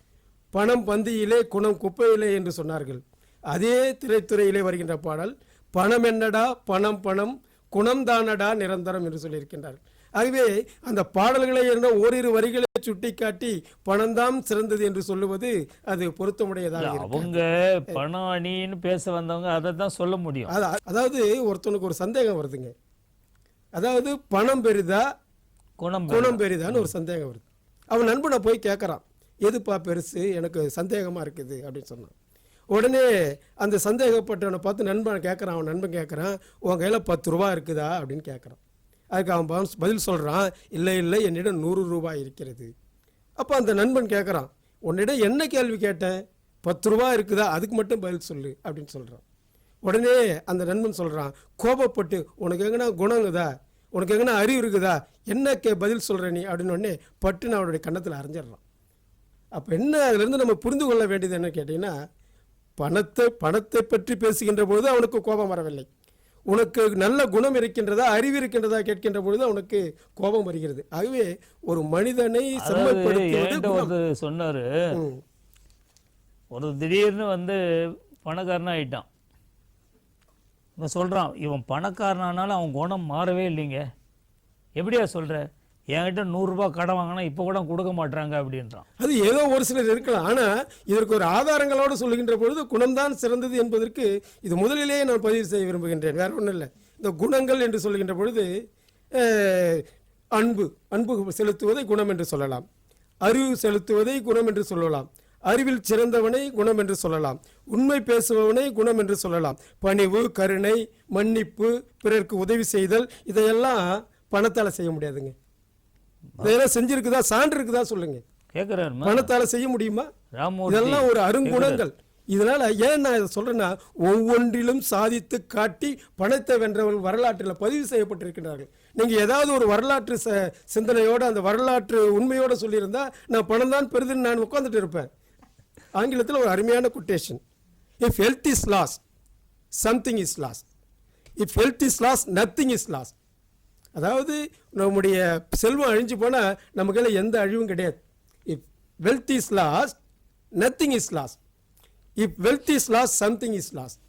பணம் பந்தியிலே குணம் குப்பையிலே என்று சொன்னார்கள். அதே திரைத்துறையிலே வருகின்ற பாடல், பணம் என்னடா பணம் பணம் குணம்தானடா நிரந்தரம் என்று சொல்லியிருக்கின்றார்கள். ஆகவே அந்த பாடல்களை என்ற ஓரிரு வரிகளை சுட்டிக்காட்டி பணம்தான் சிறந்தது என்று சொல்லுவது அது பொருத்தமுடையதாக. அவங்க பணம் அணின்னு பேச வந்தவங்க அதை தான் சொல்ல முடியும். அதாவது ஒருத்தனுக்கு ஒரு சந்தேகம் வருதுங்க. அதாவது பணம் பெரிதா குணம் பெரிதான்னு ஒரு சந்தேகம் வருது. அவன் நண்பனை போய் கேட்குறான், எதுப்பா பெருசு, எனக்கு சந்தேகமாக இருக்குது அப்படின்னு சொன்னான். உடனே அந்த சந்தேகப்பட்டவனை பார்த்து நண்பன் கேட்குறான், அவன் நண்பன் கேட்குறான், உன் கையில் 10 ரூபா இருக்குதா அப்படின்னு கேட்குறான். அதுக்கு அவன் பதில் சொல்கிறான், இல்லை இல்லை என்னிடம் 100 ரூபாய் இருக்கிறது. அப்போ அந்த நண்பன் கேட்குறான், உன்னிடம் என்ன கேள்வி கேட்டேன், 10 ரூபா இருக்குதா, அதுக்கு மட்டும் பதில் சொல்லு அப்படின்னு சொல்கிறான். உடனே அந்த நண்பன் சொல்கிறான் கோபப்பட்டு, உனக்கு எங்கன்னா குணங்குதா, உனக்கு எங்கன்னா அறிவு இருக்குதா, என்ன பதில் சொல்கிற நீ அப்படின்னு. உடனே பட்டுன்னு அவனுடைய கன்னத்தில் அரைஞ்சிடுறான். அப்போ என்ன அதுலேருந்து நம்ம புரிந்து கொள்ள வேண்டியது என்ன கேட்டிங்கன்னா, பணத்தை பற்றி பேசுகின்ற பொழுது அவனுக்கு கோபம் வரவில்லை. உனக்கு நல்ல குணம் இருக்கின்றதா அறிவு இருக்கின்றதா கேட்கின்ற பொழுது அவனுக்கு கோபம் வருகிறது. ஆகவே ஒரு மனிதனை சொன்னாரு, ஒரு திடீர்னு பணக்காரனா ஆயிட்டான். சொல்றான், இவன் பணக்காரனானாலும் அவன் குணம் மாறவே இல்லைங்க. எப்படியா சொல்ற, என்கிட்ட 100 ரூபாய் கடன் வாங்கினா இப்போ கூட கொடுக்க மாட்டாங்க அப்படின்றான். அது ஏதோ ஒரு சிலர் இருக்கலாம். ஆனால் இதற்கு ஒரு ஆதாரங்களோடு சொல்லுகின்ற பொழுது குணம்தான் சிறந்தது என்பதற்கு இது முதலிலேயே நான் பதிவு செய்ய விரும்புகின்றேன். வேற ஒன்றும் இல்லை. இந்த குணங்கள் என்று சொல்லுகின்ற பொழுது அன்பு செலுத்துவதை குணம் என்று சொல்லலாம், அறிவு செலுத்துவதை குணம் என்று சொல்லலாம், அறிவில் சிறந்தவனை குணம் என்று சொல்லலாம், உண்மை பேசுபவனை குணம் என்று சொல்லலாம், பணிவு, கருணை, மன்னிப்பு, பிறருக்கு உதவி செய்தல், இதையெல்லாம் பணத்தால் செய்ய முடியாதுங்க. இதெல்லாம் செஞ்சிருக்குதா, சான்று இருக்குதா சொல்லுங்க. பணத்தால செய்ய முடியுமா? இதெல்லாம் ஒரு அருங்குணங்கள். இதனால ஏன் நான் இதை சொல்றேன்னா, ஒவ்வொன்றிலும் சாதித்து காட்டி பணத்தை வென்றவர்கள் வரலாற்றில் பதிவு செய்யப்பட்டிருக்கிறார்கள். நீங்க ஏதாவது ஒரு வரலாற்று சிந்தனையோட அந்த வரலாற்று உண்மையோட சொல்லியிருந்தா நான் பணம் தான் பெறுதுன்னு நான் உட்கார்ந்துட்டு இருப்பேன். ஆங்கிலத்தில் ஒரு அருமையான quotation, if health is last something is last, if health is last nothing is last. அதாவது நம்முடைய செல்வம் அழிஞ்சு போனால் நமக்கு எந்த அழிவும் கிடையாது. If wealth is last nothing is last. If wealth is last something is last.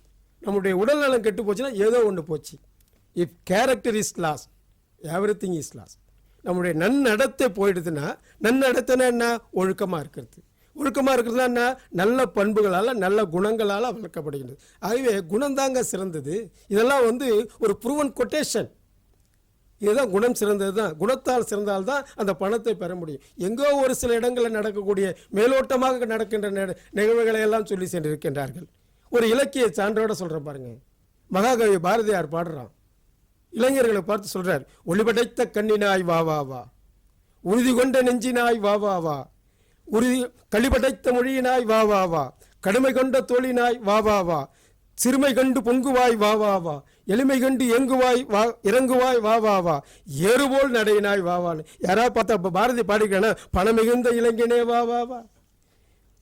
நம்முடைய உடல் நலம் கெட்டு போச்சுன்னா ஏதோ ஒன்று போச்சு. If character is last every thing is last. நம்முடைய நன்னடத்தை போயிடுதுன்னா, நன்னடத்தைன்னா என்ன? ஒழுக்கமாக இருக்கிறது. ஒழுக்கமாக இருக்கிறதுனா என்ன? நல்ல பண்புகளால் நல்ல குணங்களால் வளர்க்கப்படுகிறது. ஆகவே குணந்தாங்க சிறந்தது. இதெல்லாம் ஒரு ப்ரூவன் கொட்டேஷன். இதுதான் குணம் சிறந்தது தான். குணத்தால் சிறந்தால்தான் அந்த பணத்தை பெற முடியும். எங்கோ ஒரு சில இடங்களில் நடக்கக்கூடிய மேலோட்டமாக நடக்கின்ற நிகழ்வுகளை எல்லாம் சொல்லி சென்றிருக்கின்றார்கள். ஒரு இலக்கிய சான்றோட சொல்கிறேன் பாருங்க. மகாகவி பாரதியார் பாடுறான், இளைஞர்களை பார்த்து சொல்றார், ஒளிபடைத்த கண்ணினாய் வா வா வா, உறுதி கொண்ட நெஞ்சினாய் வா வா வா, உறுதி களிபடைத்த மொழியினாய் வா வா வா, கடுமை கொண்ட தோழினாய் வா வா வா, சிறுமை கண்டு பொங்குவாய் வா வா வா, எளிமை கண்டு இயங்குவாய் வா இறங்குவாய் வா வா வா, ஏறுபோல் நடையினாய் வா வான்னு. யாராவது பார்த்தா பாரதி பாடிக்கிறேன்னா, பணம் மிகுந்த இளைஞனே வா வா வா,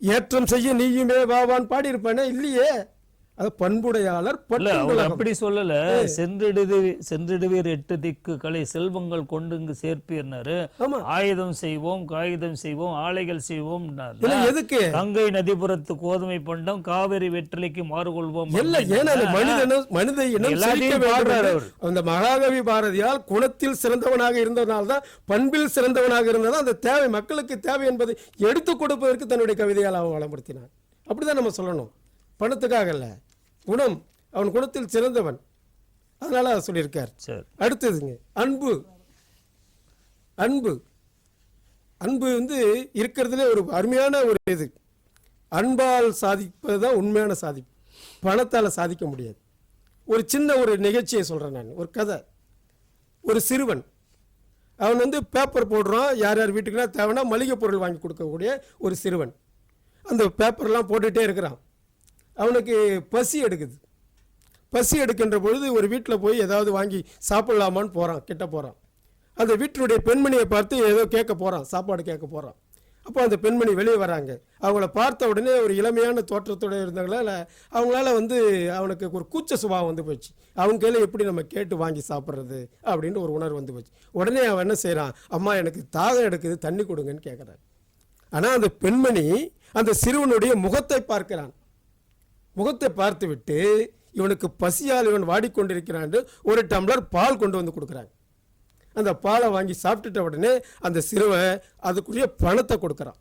ஏற்றம் செய்ய நீயுமே வாவான்னு பாடியிருப்பானே, இல்லையே. அது பண்புடையாளர். அப்படி சொல்லல. சென்றிடுவீர் எட்டு திக்கு கலை செல்வங்கள் கொண்டு இங்கு சேர்ப்பீர்னாரு. ஆயுதம் செய்வோம், காகிதம் செய்வோம், ஆலைகள் செய்வோம். எதுக்கு? கங்கை நதிபுரத்து கோதுமை பண்டம், காவிரி வெற்றிலைக்கு மாறுகொள்வோம். மனித அந்த மகாகவி பாரதியால் குணத்தில் சிறந்தவனாக இருந்ததனால்தான், பண்பில் சிறந்தவனாக இருந்ததால் அந்த தேவை, மக்களுக்கு தேவை என்பதை எடுத்துக் கொடுப்பதற்கு தன்னுடைய கவிதையால் அவன் வளப்படுத்தினான். அப்படிதான் நம்ம சொல்லணும். பணத்துக்காக இல்ல, குணம். அவன் குணத்தில் சிறந்தவன், அதனால அதை சொல்லியிருக்கார். அடுத்ததுங்க அன்பு. அன்பு அன்பு இருக்கிறதுல ஒரு அருமையான ஒரு இது. அன்பால் சாதிப்பதுதான் உண்மையான சாதிப்பு. பணத்தால் சாதிக்க முடியாது. ஒரு சின்ன ஒரு நிகழ்ச்சியை சொல்றேன் நான். ஒரு கதை. ஒரு சிறுவன், அவன் பேப்பர் போடுறான். யார் யார் வீட்டுக்குன்னா தேவைன்னா மளிகை பொருள் வாங்கி கொடுக்கக்கூடிய ஒரு சிறுவன். அந்த பேப்பர்லாம் போட்டுகிட்டே இருக்கிறான். அவனுக்கு பசி எடுக்குது. பசி எடுக்கின்ற பொழுது ஒரு வீட்டில் போய் ஏதாவது வாங்கி சாப்பிடலாமான்னு போகிறான். கிட்ட போகிறான். அந்த வீட்டினுடைய பெண்மணியை பார்த்து ஏதோ கேட்க போகிறான், சாப்பாடு கேட்க போகிறான். அப்போ அந்த பெண்மணி வெளியே வராங்க. அவங்கள பார்த்த உடனே ஒரு இளமையான தோற்றத்தோடு இருந்தவங்களால அவங்களால அவனுக்கு ஒரு கூச்ச சுபாவம் போச்சு. அவங்க கையில் எப்படி நம்ம கேட்டு வாங்கி சாப்பிட்றது அப்படின்ட்டு ஒரு உணர்வு போச்சு. உடனே அவன் என்ன செய்கிறான், அம்மா எனக்கு தாகம் எடுக்குது, தண்ணி கொடுங்கன்னு கேட்குறான். ஆனால் அந்த பெண்மணி அந்த சிறுவனுடைய முகத்தை பார்க்கிறான். முகத்தை பார்த்து விட்டு இவனுக்கு பசியால் இவன் வாடிக்கொண்டிருக்கிறான், ஒரு டம்ளர் பால் கொண்டு கொடுக்குறாங்க. அந்த பாலை வாங்கி சாப்பிட்டுட்ட உடனே அந்த சிறுவன் அதுக்குரிய பணத்தை கொடுக்குறான்.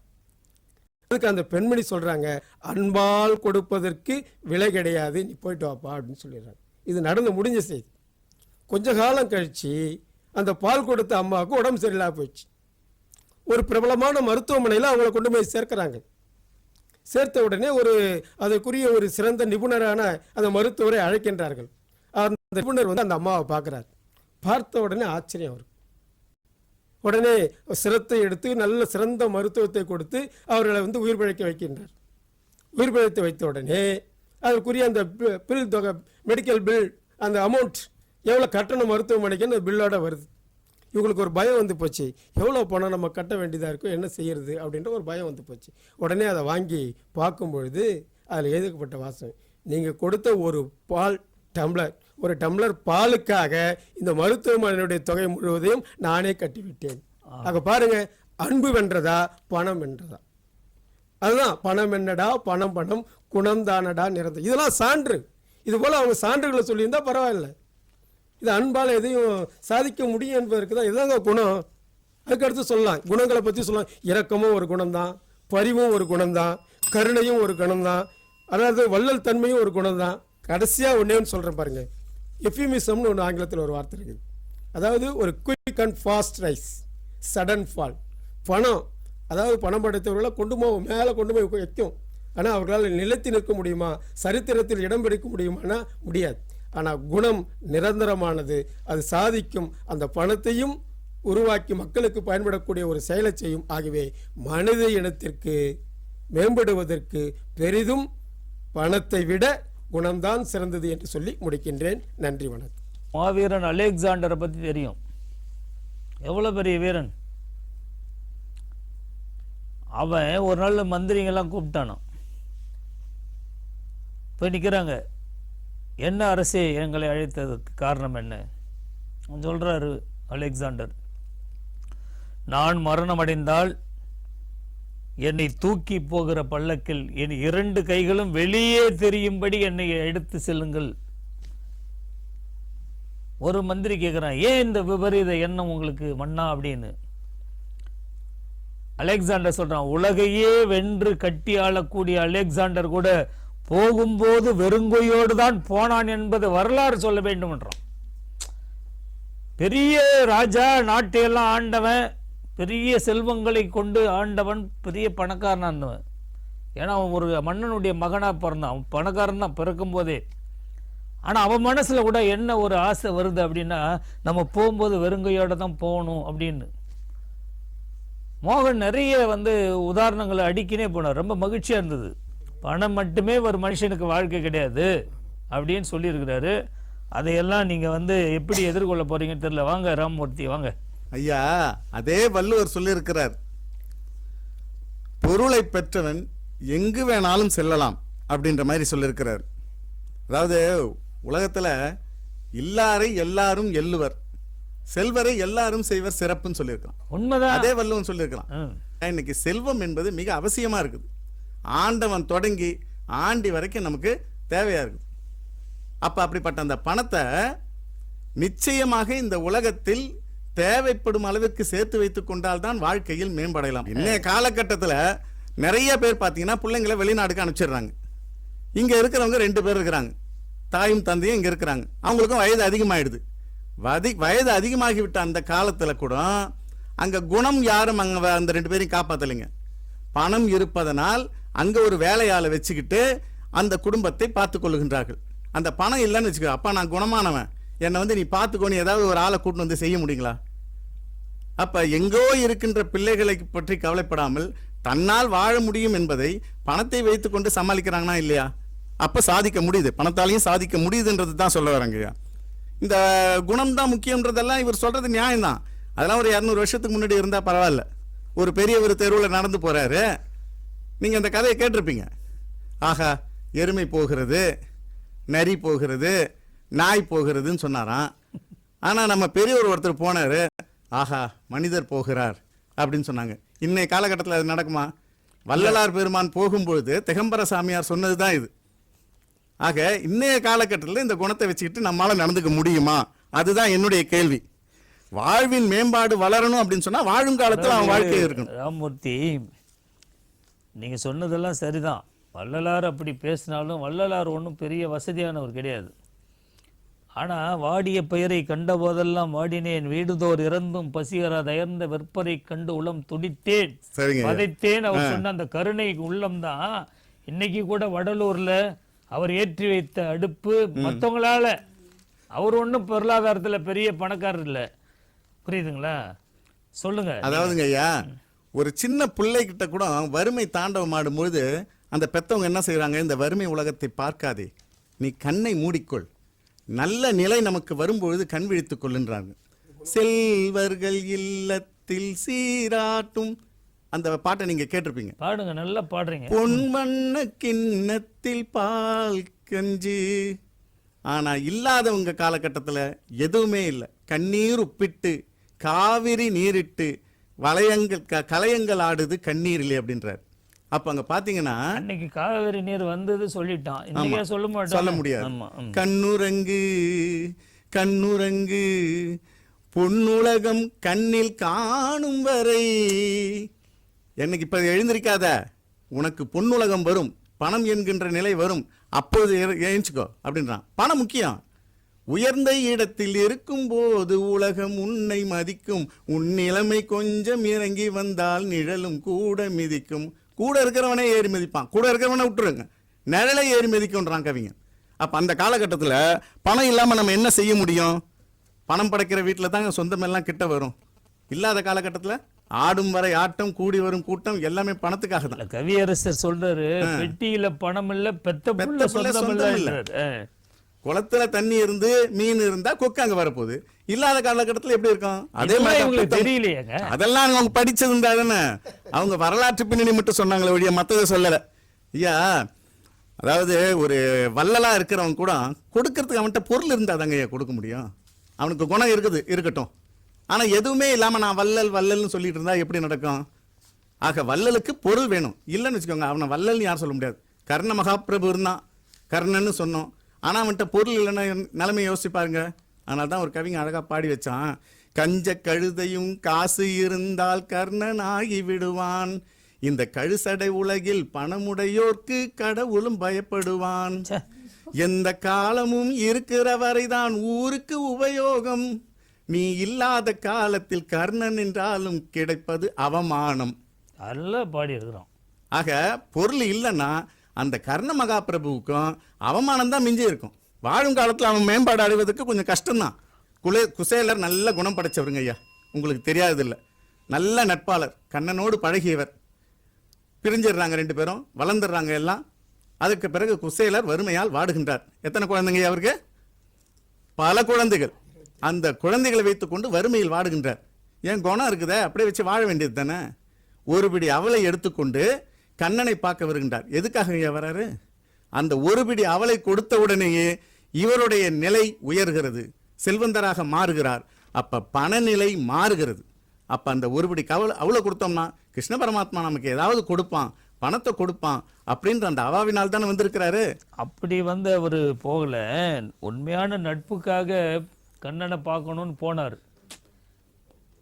அதுக்கு அந்த பெண்மணி சொல்றாங்க, அன்பால் கொடுப்பதற்கு விலை கிடையாது, நீ போயிட்டு வாப்பா அப்படின்னு சொல்லிடுறாங்க. இது நடந்து முடிஞ்ச செய்தி. கொஞ்ச காலம் கழிச்சு அந்த பால் கொடுத்த அம்மாவுக்கு உடம்பு சரியில்லாம போயிடுச்சு. ஒரு பிரபலமான மருத்துவமனையில் அவங்கள கொண்டு போய் சேர்க்கிறாங்க. சேர்த்த உடனே அதற்குரிய ஒரு சிறந்த நிபுணரான அந்த மருத்துவரை அழைக்கின்றார்கள். அந்த நிபுணர் அந்த அம்மாவை பார்க்குறார். பார்த்த உடனே ஆச்சரியம் வரும். உடனே சிரத்தை எடுத்து நல்ல சிறந்த மருத்துவத்தை கொடுத்து அவர்களை உயிர் பிழைக்க வைக்கின்றார். உயிர் பிழைத்து வைத்த உடனே அதற்குரிய அந்த பில் தொகை, மெடிக்கல் பில், அந்த அமௌண்ட் எவ்வளோ கட்டணம் மருத்துவமனைக்கு அந்த பில்லோட வருது. இவங்களுக்கு ஒரு பயம் போச்சு. எவ்வளோ பணம் நம்ம கட்ட வேண்டியதாக இருக்கும், என்ன செய்யறது அப்படின்ற ஒரு பயம் போச்சு. உடனே அதை வாங்கி பார்க்கும்பொழுது அதில் எழுதப்பட்ட வாசகம், நீங்கள் கொடுத்த ஒரு பால் டம்ளர், ஒரு டம்ளர் பாலுக்காக இந்த மருத்துவமனையினுடைய தொகை முழுவதையும் நானே கட்டிவிட்டேன். ஆக பாருங்க, அன்பு வென்றதா பணம் வென்றதா? அதுதான் பணம் என்னடா, பணம் பணம் குணம் தானடா நிறந்த. இதெல்லாம் சான்று. இது போல அவங்க சான்றுகளை சொல்லியிருந்தா பரவாயில்ல. இது அன்பால் எதையும் சாதிக்க முடியும் என்பதற்கு தான். இதுதாங்க குணம். அதுக்கடுத்து சொல்லலாம், குணங்களை பற்றி சொல்லலாம். இரக்கமும் ஒரு குணம்தான், பரிவும் ஒரு குணம்தான், கருணையும் ஒரு குணம்தான், அதாவது வள்ளல் தன்மையும் ஒரு குணம்தான். கடைசியாக ஒன்றேன்னு சொல்கிறேன் பாருங்க, எஃபிமிசம்னு ஒன்று ஆங்கிலத்தில் ஒரு வார்த்தை இருக்குது. அதாவது ஒரு quick and fast rice, sudden fall. பணம், அதாவது பணம் படைத்தவர்களை மேலே கொண்டு போய் வைக்கும். ஆனால் அவர்களால் நிலைத்து நிற்க முடியுமா, சரித்திரத்தில் இடம் பிடிக்க முடியுமானா முடியாது. ஆனால் குணம் நிரந்தரமானது. அது சாதிக்கும். அந்த பணத்தையும் உருவாக்கி மக்களுக்கு பயன்படக்கூடிய ஒரு செயலை செய்யும். ஆகவே மனித இனத்திற்கு மேம்படுவதற்கு பெரிதும் பணத்தை விட குணம்தான் சிறந்தது என்று சொல்லி முடிக்கின்றேன். நன்றி, வணக்கம். மாவீரன் அலெக்சாண்டரை பற்றி தெரியும். எவ்வளோ பெரிய வீரன் அவன். ஒரு நாள் மந்திரிங்கெல்லாம் கூப்பிட்டானான். போய் நிற்கிறாங்க. என்ன அரசே எங்களை அழைத்ததுக்கு காரணம் என்ன? அவன் சொல்கிறாரு, அலெக்சாண்டர். நான் மரணமடைந்தால் என்னை தூக்கி போகிற பல்லக்கில் என் 2 கைகளும் வெளியே தெரியும்படி என்னை எடுத்து செல்லுங்கள். ஒரு மந்திரி கேட்குறான், ஏன் இந்த விபரீத எண்ணம் உங்களுக்கு மன்னா அப்படின்னு. அலெக்சாண்டர் சொல்றான், உலகையே வென்று கட்டி ஆளக்கூடிய அலெக்சாண்டர் கூட போகும்போது வெறுங்கையோடு தான் போனான் என்பது வரலாறு சொல்ல வேண்டும் என்றான். பெரிய ராஜா, நாட்டையெல்லாம் ஆண்டவன், பெரிய செல்வங்களை கொண்டு ஆண்டவன், பெரிய பணக்காரனா இருந்தவன். ஏன்னா அவன் ஒரு மன்னனுடைய மகனாக பிறந்தான், அவன் பணக்காரன் தான் பிறக்கும் போதே. ஆனால் அவன் மனசில் கூட என்ன ஒரு ஆசை வருது அப்படின்னா, நம்ம போகும்போது வெறுங்கையோடு தான் போகணும் அப்படின்னு. மோகன் நிறைய உதாரணங்களை அடிக்கினே போனார். ரொம்ப மகிழ்ச்சியாக இருந்தது. பணம் மட்டுமே ஒரு மனுஷனுக்கு வாழ்க்கை கிடையாது அப்படின்னு சொல்லியிருக்கிறாரு. அதையெல்லாம் நீங்கள் எப்படி எதிர்கொள்ள போறீங்கன்னு தெரியல. வாங்க ராமமூர்த்தி, வாங்க. ஐயா, அதே வள்ளுவர் சொல்லியிருக்கிறார், பொருளை பெற்றவன் எங்கு வேணாலும் செல்லலாம் அப்படின்ற மாதிரி சொல்லியிருக்கிறார். அதாவது உலகத்தில் இல்லாரை எல்லாரும் எல்லுவர், செல்வரை எல்லாரும் செய்வர் சிறப்புன்னு சொல்லியிருக்கலாம். உண்மைதான், அதே வள்ளுவன் சொல்லியிருக்கலாம். இன்னைக்கு செல்வம் என்பது மிக அவசியமா இருக்குது. ஆண்டவன் தொடங்கி ஆண்டி வரைக்கும் நமக்கு தேவையா இருக்குது. அப்ப அப்படிப்பட்ட அந்த பணத்தை நிச்சயமாக இந்த உலகத்தில் தேவைப்படும் அளவிற்கு சேர்த்து வைத்துக் கொண்டால்தான் வாழ்க்கையில் மேம்படலாம். இன்னைய காலகட்டத்தில் நிறைய பேர் பார்த்தீங்கன்னா பிள்ளைங்களை வெளிநாடுக்கு அனுப்பிச்சிடுறாங்க. இங்க இருக்கிறவங்க 2 பேர் இருக்கிறாங்க, தாயும் தந்தையும் இங்க இருக்கிறாங்க. அவங்களுக்கும் வயது அதிகமாயிடுது. வயது அதிகமாகிவிட்ட அந்த காலத்துல கூட அங்க குணம் யாரும் அங்க அந்த 2 பேரையும் காப்பாத்தலைங்க. பணம் இருப்பதனால் அங்க ஒரு வேலையாளை வச்சுக்கிட்டு அந்த குடும்பத்தை பார்த்துக் கொள்ளுகின்றார்கள். அந்த பணம் இல்லைன்னு வச்சுக்கோ, அப்பா நான் குணமானவன், என்னை நீ பார்த்துக்கோன்னு ஏதாவது ஒரு ஆளை கூட்டு வந்து செய்ய முடியுங்களா? அப்ப எங்கோ இருக்கின்ற பிள்ளைகளை பற்றி கவலைப்படாமல் தன்னால் வாழ முடியும் என்பதை பணத்தை வைத்துக் கொண்டு சமாளிக்கிறாங்கன்னா இல்லையா? அப்ப சாதிக்க முடியுது, பணத்தாலையும் சாதிக்க முடியுதுன்றது தான் சொல்ல வராங்கய்யா. இந்த குணம் தான் முக்கியன்றதெல்லாம் இவர் சொல்றது நியாயம்தான். அதெல்லாம் ஒரு 200 வருஷத்துக்கு முன்னாடி இருந்தா பரவாயில்ல. ஒரு பெரியவர் தெருவில் நடந்து போறாரு, நீங்க அந்த கதையை கேட்டிருப்பீங்க. ஆஹா, எருமை போகிறது, நரி போகிறது, நாய் போகிறதுன்னு சொன்னாராம். ஆனா நம்ம பெரியவர் ஒருத்தர் போனாரு, ஆஹா மனிதர் போகிறார் அப்படின்னு சொன்னாங்க. இன்னைய காலகட்டத்தில் அது நடக்குமா? வள்ளலார் பெருமான் போகும்பொழுது திகம்பர சாமியார் சொன்னதுதான் இது. ஆக இன்னைய காலகட்டத்தில் இந்த குணத்தை வச்சுக்கிட்டு நம்மளால நடந்துக்க முடியுமா? அதுதான் என்னுடைய கேள்வி. வாழ்வின் மேம்பாடு வளரணும் அப்படின்னு சொன்னா வாழும் காலத்தில் அவன் வாழ்க்கை இருக்கணும். ராமமூர்த்தி, நீங்க சொன்னதெல்லாம் சரிதான். வள்ளலார் அப்படி பேசினாலும் வள்ளலார் ஒன்றும் பெரிய வசதியானவர் கிடையாது. ஆனா வாடிய பெயரை கண்ட போதெல்லாம் வாடினேன், வீடுதோர் இறந்தும் பசியரா தயர்ந்த வெற்பரை கண்டு உளம் துடித்தேன் பதைத்தேன். அவர் சொன்ன அந்த கருணை உள்ளம் தான் இன்னைக்கு கூட வடலூர்ல அவர் ஏற்றி வைத்த அடுப்பு மற்றவங்களால. அவர் ஒன்றும் பொருளாதாரத்தில் பெரிய பணக்காரர் இல்லை, புரியுதுங்களா? சொல்லுங்க. அதாவதுங்க ஐயா, ஒரு சின்ன பிள்ளைகிட்ட கூட வறுமை தாண்டவம் ஆடும்பொழுது அந்த பெத்தவங்க என்ன செய்யறாங்க, இந்த வறுமை உலகத்தை பார்க்காதே, நீ கண்ணை மூடிக்கொள், நல்ல நிலை நமக்கு வரும்பொழுது கண் விழித்துக் கொள்ளுன்றாங்க. செல்வர்கள் இல்லத்தில் சீராட்டும் அந்த பாட்டை நீங்க கேட்டிருப்பீங்க. பாடுங்க, நல்லா பாடுறீங்க. பொன்வண்ண கிண்ணத்தில் பால் கஞ்சி. ஆனா இல்லாதவங்க காலகட்டத்தில் எதுவுமே இல்லை. கண்ணீர் உப்பிட்டு காவிரி நீரிட்டு கலையங்கள் ஆடுது கண்ணீர் இல்லை அப்படின்றார். அப்ப அங்க பாத்தீங்கன்னா அன்னைக்கு காவிரி நீர் வந்தது சொல்லிட்டான், இன்னைக்கு சொல்ல முடியாது. கண்ணுரங்கு கண்ணுரங்கு பொன்னுலகம் கண்ணில் காணும் வரை. என்னைக்கு இப்ப எழுந்திருக்காத, உனக்கு பொன்னுலகம் வரும், பணம் என்கின்ற நிலை வரும், அப்போது எழுச்சிக்கோ அப்படின்றான். பணம் முக்கியம். உயர்ந்த இடத்தில் இருக்கும் போது உலகம் உன்னை மதிக்கும், உன் நிலைமை கொஞ்சம் இறங்கி வந்தால் நிழலும் கூட மிதிக்கும். கூட இருக்கிறவனே ஏறி மிதிப்பான், கூட இருக்கிறவனை விட்டுருங்க, நிழலை ஏறி மிதிக்கும்ன்றான் கவிஞன். அப்ப அந்த காலகட்டத்தில் பணம் இல்லாம நம்ம என்ன செய்ய முடியும்? பணம் படைக்கிற வீட்டில் தான் சொந்தமெல்லாம் கிட்ட வரும். இல்லாத காலகட்டத்தில் ஆடும் வரை ஆட்டம், கூடி வரும் கூட்டம் எல்லாமே பணத்துக்காக தான். கவியரசர் சொல்றாரு, பெட்டியில பணம் இல்ல, பெத்த புள்ள சொந்தம் இல்ல. குளத்துல தண்ணி இருந்து மீன் இருந்தா கொக்கு அங்க வரப்போகுது. இல்லாத காலகட்டத்தில் எப்படி இருக்கும்? அதே மாதிரி தெரியலையாங்க. அதெல்லாம் அவங்க படிச்சதுண்டா தானே, அவங்க வரலாற்று பின்னணி மட்டும் சொன்னாங்களே ஒழிய மற்றதை சொல்லல. ஐயா, அதாவது ஒரு வள்ளலா இருக்கிறவன் கூட கொடுக்கறதுக்கு அவன்கிட்ட பொருள் இருந்தா தாங்க ஐயா கொடுக்க முடியும். அவனுக்கு குணம் இருக்குது, இருக்கட்டும், ஆனால் எதுவுமே இல்லாமல் நான் வள்ளல் வள்ளல்னு சொல்லிட்டு இருந்தா எப்படி நடக்கும்? ஆக வள்ளலுக்கு பொருள் வேணும். இல்லைன்னு வச்சுக்கோங்க, அவனை வள்ளல்னு யாரும் சொல்ல முடியாது. கர்ண மகாபிரபு இருந்தான், கர்ணன்னு சொன்னோம். ஆனால் அவன்கிட்ட பொருள் இல்லைன்னா நிலைமை யோசிச்சு பாருங்க. அதனால தான் ஒரு கவிங்க அழகாக பாடி வச்சான், கஞ்ச கழுதையும் காசு இருந்தால் கர்ணன் ஆகி விடுவான், இந்த கழுசடை உலகில் பணமுடையோர்க்கு கடவுளும் பயப்படுவான், எந்த காலமும் இருக்கிற வரைதான் ஊருக்கு உபயோகம், நீ இல்லாத காலத்தில் கர்ணன் என்றாலும் கிடைப்பது அவமானம். நல்லா பாடி இருக்கிறோம். ஆக பொருள் இல்லைன்னா அந்த கர்ண மகாபிரபுவுக்கும் அவமானம் தான் மிஞ்சி இருக்கும். வாழும் காலத்தில் அவன் மேம்பாடு அடைவதற்கு கொஞ்சம் கஷ்டம்தான். குசேலர் நல்ல குணம் படைச்சவருங்க ஐயா, உங்களுக்கு தெரியாதில்லை. நல்ல நட்பாளர், கண்ணனோடு பழகியவர். பிரிஞ்சிடுறாங்க, 2 பேரும் வளர்ந்துடுறாங்க எல்லாம். அதுக்கு பிறகு குசேலர் வறுமையால் வாடுகின்றார். எத்தனை குழந்தைங்க அவருக்கு? பல குழந்தைகள். அந்த குழந்தைகளை வைத்துக்கொண்டு வறுமையில் வாடுகின்றார். ஏன் குணம் இருக்குதே, அப்படியே வச்சு வாழ வேண்டியது தானே. ஒரு பிடி அவலை எடுத்துக்கொண்டு கண்ணனை பார்க்க வருகின்றார். எதுக்காக ஐயா வராரு? அந்த ஒரு பிடி அவலை கொடுத்த உடனேயே இவருடைய நிலை உயர்கிறது, செல்வந்தராக மாறுகிறார். அப்ப பணநிலை மாறுகிறது. அப்ப அந்த ஒரு பிடி அவளை கொடுத்தோம்னா கிருஷ்ண பரமாத்மா நமக்கு ஏதாவது கொடுப்பான், பணத்தை கொடுப்பான் அப்படின்ற அந்த அவாவினால் தானே வந்திருக்கிறாரு. அப்படி வந்து அவர் போகல, உண்மையான நட்புக்காக கண்ணனை பார்க்கணும்னு போனார்.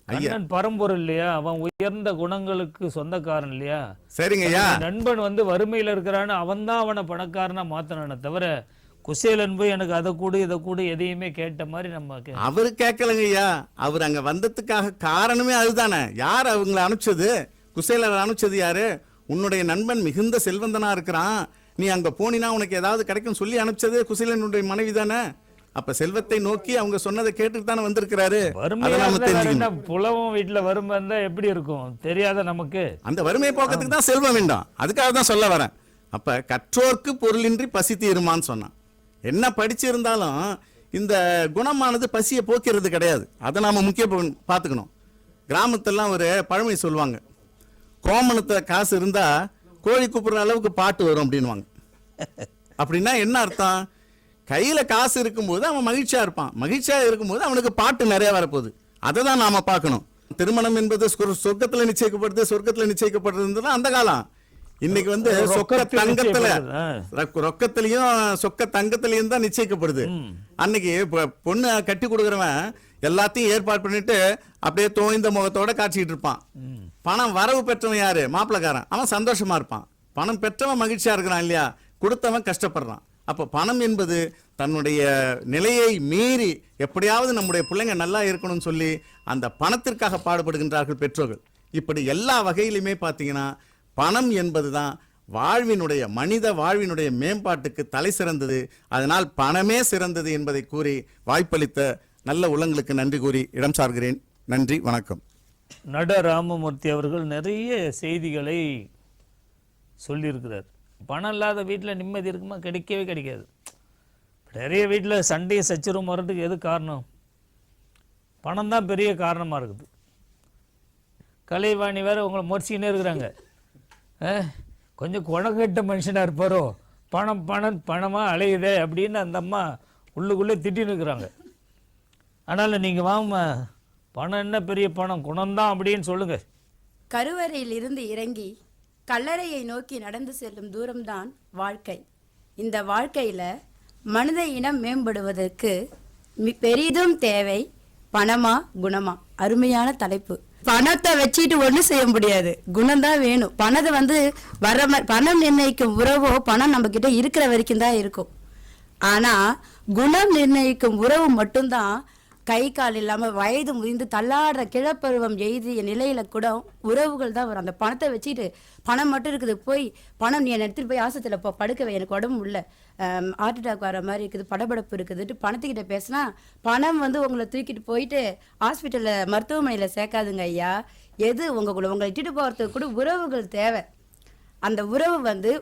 கண்ணன் பரம்பொருள் இல்லையா, அவன் உயர்ந்த குணங்களுக்கு சொந்தக்காரன் இல்லையா. சரிங்க ஐயா. நண்பன் வந்து வறுமையில இருக்கிறான்னு அவன் தான் அவனை பணக்காரனா மாத்தினானே தவிர குசேலன் போய் எனக்கு அதை கூட இதை கூட எதையுமே கேட்ட மாதிரி நம்ம அவரு கேட்கலங்க ஐயா. அவர் அங்க வந்ததுக்காக காரணமே அதுதானே. யார் அவங்களை அனுப்பிச்சது? குசேலர் அனுப்பிச்சது யாரு? உன்னுடைய நண்பன் மிகுந்த செல்வந்தனா இருக்கிறான், நீ அங்க போனினா உனக்கு ஏதாவது கிடைக்கும் சொல்லி அனுப்பிச்சது குசேலனுடைய மனைவி தானே. அப்ப செல்வத்தை நோக்கி அவங்க சொன்னதை கேட்டுட்டு தானே வந்திருக்கிறாரு. புலவும் வீட்டுல வறுமை இருந்தா எப்படி இருக்கும் தெரியாத நமக்கு. அந்த வறுமை போக்கத்துக்கு தான் செல்வம் வேண்டாம், அதுக்காக தான் சொல்ல வரேன். அப்ப கற்றோர்க்கு பொருளின்றி பசி தீருமான்னு சொன்னான். என்ன படிச்சிருந்தாலும் இந்த குணமானது பசியை போக்கிறது கிடையாது. அதை நாம முக்கிய பார்த்துக்கணும். கிராமத்தெல்லாம் ஒரு பழமொழி சொல்லுவாங்க, கோமணத்துல காசு இருந்தா கோழி கூப்பிடுற அளவுக்கு பாட்டு வரும் அப்படின்வாங்க. அப்படின்னா என்ன அர்த்தம்? கையில காசு இருக்கும்போது அவன் மகிழ்ச்சியா இருப்பான், மகிழ்ச்சியா இருக்கும்போது அவனுக்கு பாட்டு நிறைய வரப்போகுது. அதை தான் நாம பார்க்கணும். திருமணம் என்பது சொர்க்கத்துல நிச்சயிக்கப்படுது, சொர்க்கத்துல நிச்சயிக்கப்படுறது அந்த காலம். இன்னைக்கு வந்து ரொக்கத்திலையும் சொக்க தங்கத்திலையும் தான் நிச்சயிக்கப்படுது. அன்னைக்கு பொண்ணு கட்டி கொடுக்குறவன் எல்லாத்தையும் ஏற்பாடு பண்ணிட்டு அப்படியே தோய்ந்த முகத்தோட காட்சிக்கிட்டு இருப்பான். பணம் வரவு பெற்றவன் யாரு? மாப்பிளக்காரன். அவன் சந்தோஷமா இருப்பான். பணம் பெற்றவன் மகிழ்ச்சியா இருக்கிறான் இல்லையா, கொடுத்தவன் கஷ்டப்படுறான். அப்போ பணம் என்பது தன்னுடைய நிலையை மீறி எப்படியாவது நம்முடைய பிள்ளைங்க நல்லா இருக்கணும்னு சொல்லி அந்த பணத்திற்காக பாடுபடுகின்றார்கள் பெற்றோர்கள். இப்படி எல்லா வகையிலுமே பார்த்தீங்கன்னா பணம் என்பது தான் வாழ்வினுடைய மனித வாழ்வினுடைய மேம்பாட்டுக்கு தலை சிறந்தது. அதனால் பணமே சிறந்தது என்பதை கூறி வாய்ப்பளித்த நல்ல உள்ளங்களுக்கு நன்றி கூறி இடம் சார்கிறேன். நன்றி, வணக்கம். நட ராமமூர்த்தி அவர்கள் நிறைய செய்திகளை சொல்லியிருக்கிறார். பணம் இல்லாத வீட்டில் நிம்மதி இருக்குமா? கிடைக்கவே கிடைக்காது. நிறைய வீட்டில் சண்டையை சச்சரவும் வர்றதுக்கு எது காரணம்? பணம் தான் பெரிய காரணமாக இருக்குது. கலைவாணி வேறு உங்களை முறைச்சிக்கினே இருக்கிறாங்க. கொஞ்சம் குணக்கட்ட மனுஷனாக இருப்பாரோ, பணம் பணம் பணமாக அலையுதே அப்படின்னு அந்த அம்மா உள்ளுக்குள்ளே திட்டின்னு இருக்கிறாங்க. அதனால் நீங்கள் வாங்க, பணம் என்ன பெரிய பணம், குணம்தான் அப்படின்னு சொல்லுங்கள். கருவறையில் இருந்து இறங்கி கல்லறையை நோக்கி நடந்து செல்லும் தூரம்தான் வாழ்க்கை. இந்த வாழ்க்கையில் மனித இனம் மேம்படுவதற்கு பெரிதும் தேவை பணமா குணமா? அருமையான தலைப்பு. பணத்தை வச்சுட்டு ஒன்றும் செய்ய முடியாது, குணம்தான் வேணும். பணத்தை வந்து பணம் நிர்ணயிக்கும் உறவோ பணம் நம்ம கிட்ட இருக்கிற வரைக்கும் தான் இருக்கும். ஆனால் குணம் நிர்ணயிக்கும் உறவு மட்டும்தான் கை கால் இல்லாமல் வயது முதிர்ந்து தள்ளாடுற கிழப்பருவம் எய்திய நிலையில கூட உறவுகள் தான் வரும். அந்த பணத்தை வச்சுட்டு பணம் மட்டும் இருக்குது, போய் பணம் நீ எடுத்துகிட்டு போய் ஆஸ்பத்திரியில் படுக்கவே, எனக்கு உடம்பு இல்லை, ஹார்ட் அட்டாக் வர மாதிரி இருக்குது, படபடப்பு இருக்குதுட்டு பணத்துக்கிட்ட பேசினா பணம் வந்து உங்களை தூக்கிட்டு போயிட்டு ஹாஸ்பிட்டலில் மருத்துவமனையில் சேர்க்காதுங்க ஐயா. எது உங்களை இட்டுட்டு போகிறதுக்கு கூட உறவுகள் தேவை. அந்த உறவு வந்து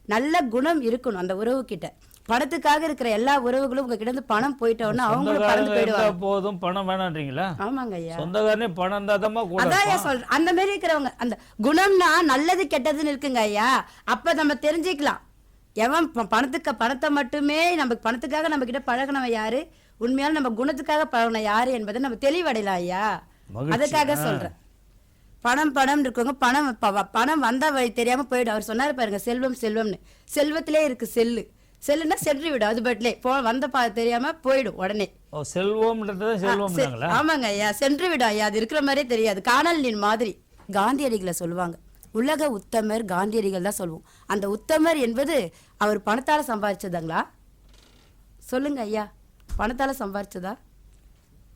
நல்ல குணம் இருக்கணும் அந்த உறவு கிட்ட. பணத்துக்காக இருக்கிற எல்லா உறவுகளும் உங்ககிட்ட இருந்து பணம் போயிட்டோம்னா அவங்களும் பறந்து போயிடுவாங்க. போதும் பணம் வேணான்றீங்களா? ஆமாங்க ஐயா, சொந்தக்காரனே பணம் தான் கூட. அதான் சொல்றேன், அந்த மாதிரி இருக்கிறவங்க அந்த குணம்னா நல்லது கெட்டதுன்னு இருக்குங்க ஐயா. அப்ப நம்ம தெரிஞ்சுக்கலாம் எவன் பணத்தை மட்டுமே நமக்கு பணத்துக்காக நம்ம கிட்ட பழகினவன் யாரு, உண்மையால நம்ம குணத்துக்காக பழகின யாரு என்பதை நம்ம தெளிவடையலாம் ஐயா. மகிழ்ச்சி. அதுக்காக சொல்றேன். பணம் இருக்கவங்க பணம் வந்தா வழி தெரியாம போயிடும். அவர் சொன்னாரு பாருங்க, செல்வம் செல்வம்னு. செல்வத்திலே இருக்கு செல்லுன்னா சென்று விடும், அது பட்லே வந்த தெரியாம போயிடும் உடனே. செல்வம்ன்றது செல்வம்னாங்களா? ஆமாங்க ஐயா, சென்று விடும் ஐயா, அது இருக்கிற மாதிரியே தெரியாது, காணல் நீர் மாதிரி. காந்தியடிகளை சொல்லுவாங்க, உலக உத்தமர் காந்தியடிகள் தான் சொல்லுவோம். அந்த உத்தமர் என்பது அவர் பணத்தால சம்பாதிச்சதுங்களா? சொல்லுங்க ஐயா, பணத்தால சம்பாதிச்சதா?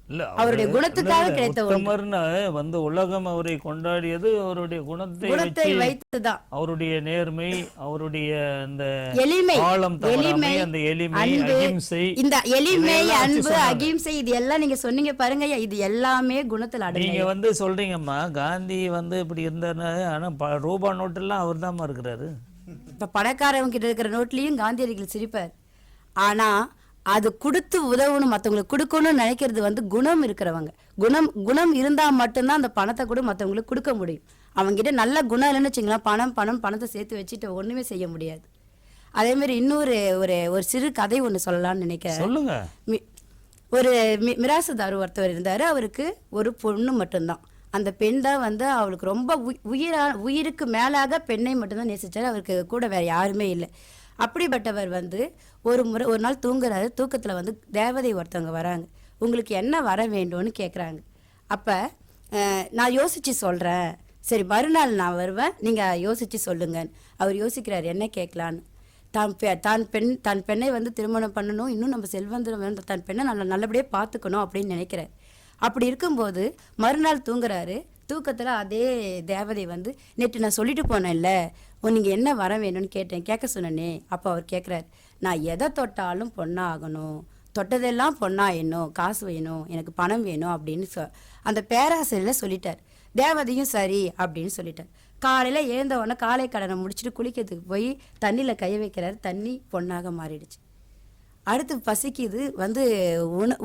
இல்ல, அவருடைய குணத்துக்காக கிடைத்த உத்தமர்னு வந்து உலகம் அவரை கொண்டாடியது அவருடைய குணத்தை வைத்துதான். அவருடைய நேர்மை, அவருடைய அந்த எளிமை, ஆழம் தவறாமை, அந்த எளிமை, அகிம்சை, இந்த எளிமை, அன்பு, அகிம்சை, இது எல்லாம் நீங்க சொன்னீங்க பாருங்க ஐயா, இது எல்லாமே குணத்துல அடங்கும். நீங்க வந்து சொல்றீங்கம்மா காந்தி வந்து இப்படி இருந்தாரு, ஆனா ரூபா நோட்டெல்லாம் அவர் தான் இருக்கிறாரு. இப்ப பணக்காரவங்க கிட்ட இருக்கிற நோட்லயும் காந்தியடிகள் சிரிப்பார். ஆனா அது கொடுத்து உதவணும், மற்றவங்களுக்கு கொடுக்கணும்னு நினைக்கிறது வந்து குணம் இருக்கிறவங்க. குணம் இருந்தா மட்டும்தான் அந்த பணத்தை கூட மற்றவங்களுக்கு கொடுக்க முடியும். அவங்ககிட்ட நல்ல குணம் இல்லைன்னு வச்சுங்களேன், பணத்தை சேர்த்து வச்சுட்டு ஒண்ணுமே செய்ய முடியாது. அதே மாதிரி இன்னொரு ஒரு சிறு கதை ஒண்ணு சொல்லலாம்னு நினைக்கிறேன். சொல்லுங்க. ஒரு மிராசுதார் ஒருத்தவர் இருந்தாரு, அவருக்கு ஒரு பொண்ணு மட்டும்தான். அந்த பெண் தான் வந்து அவளுக்கு ரொம்ப உயிருக்கு மேலாக பெண்ணை மட்டும்தான் நேசிச்சாரு. அவருக்கு கூட வேற யாருமே இல்லை. அப்படிப்பட்டவர் வந்து ஒரு நாள் தூங்குறாரு. தூக்கத்தில் வந்து தேவதை ஒருத்தவங்க வராங்க. உங்களுக்கு என்ன வர வேண்டும்னு கேட்குறாங்க. அப்போ நான் யோசித்து சொல்கிறேன், சரி மறுநாள் நான் வருவேன், நீங்கள் யோசித்து சொல்லுங்கன்னு. அவர் யோசிக்கிறார் என்ன கேட்கலான்னு. தான் பெண்ணை வந்து திருமணம் பண்ணணும், இன்னும் நம்ம செல்வந்தரம் தன் பெண்ணை நல்லபடியாக பார்த்துக்கணும் அப்படின்னு நினைக்கிறார். அப்படி இருக்கும்போது மறுநாள் தூங்குறாரு. தூக்கத்தில் அதே தேவதை வந்து, நேற்று நான் சொல்லிட்டு போனேன்ல, நீங்கள் என்ன வர வேணும்னு கேட்க சொன்னேனே. அப்போ அவர் கேட்குறாரு, நான் எதை தொட்டாலும் பொண்ணா ஆகணும், தொட்டதெல்லாம் பொண்ணா வேணும், காசு வேணும், எனக்கு பணம் வேணும் அப்படின்னு அந்த பேராசிரியர் சொல்லிட்டார். தேவதையும் சரி அப்படின்னு சொல்லிட்டார். காலையில் எழுந்த உடனே காலை கடனை முடிச்சுட்டு குளிக்கிறதுக்கு போய் தண்ணியில் கை வைக்கிறாரு. தண்ணி பொண்ணாக மாறிடுச்சு. அடுத்து பசிக்குது, வந்து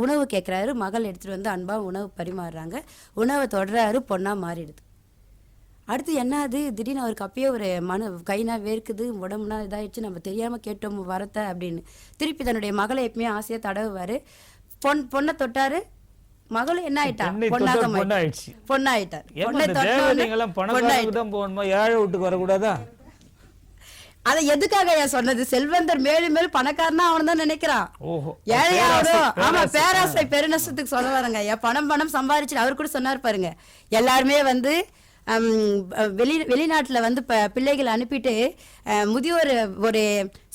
உணவு கேட்குறாரு. மகள் எடுத்துகிட்டு வந்து அன்பாக உணவு பரிமாறுறாங்க. உணவை தொடராரு, பொண்ணாக மாறிடுது. அடுத்து என்னது, திடீர்னு அவருக்கு அப்பயே ஒரு கைனா வேர்க்குது, உடம்புனா இதாகிடுச்சு, நம்ம தெரியாமல் கேட்டோம் வரத்த அப்படின்னு. திருப்பி தன்னுடைய மகளை எப்பவுமே ஆசையாக தடவுவார். பொண்ணை தொட்டாரு, மகளும் என்ன ஆயிட்டா, பொண்ணாயிட்டார். பொண்ணை ஏழை வீட்டுக்கு வரக்கூடாதா? அதை எதுக்காக சொன்னது, செல்வந்தர் மேலும் மேலும் பணக்காரனா அவன் தான் நினைக்கிறான், ஏழையாவதும். ஆமா, பேராசை பெருநஷ்டத்துக்கு சொல்ல வரங்க ஐயா. பணம் சம்பாதிச்சு அவர் கூட சொன்னார் பாருங்க, எல்லாருமே வந்து வெளிநாட்டுல வந்து பிள்ளைகளை அனுப்பிட்டு முதியோர் ஒரு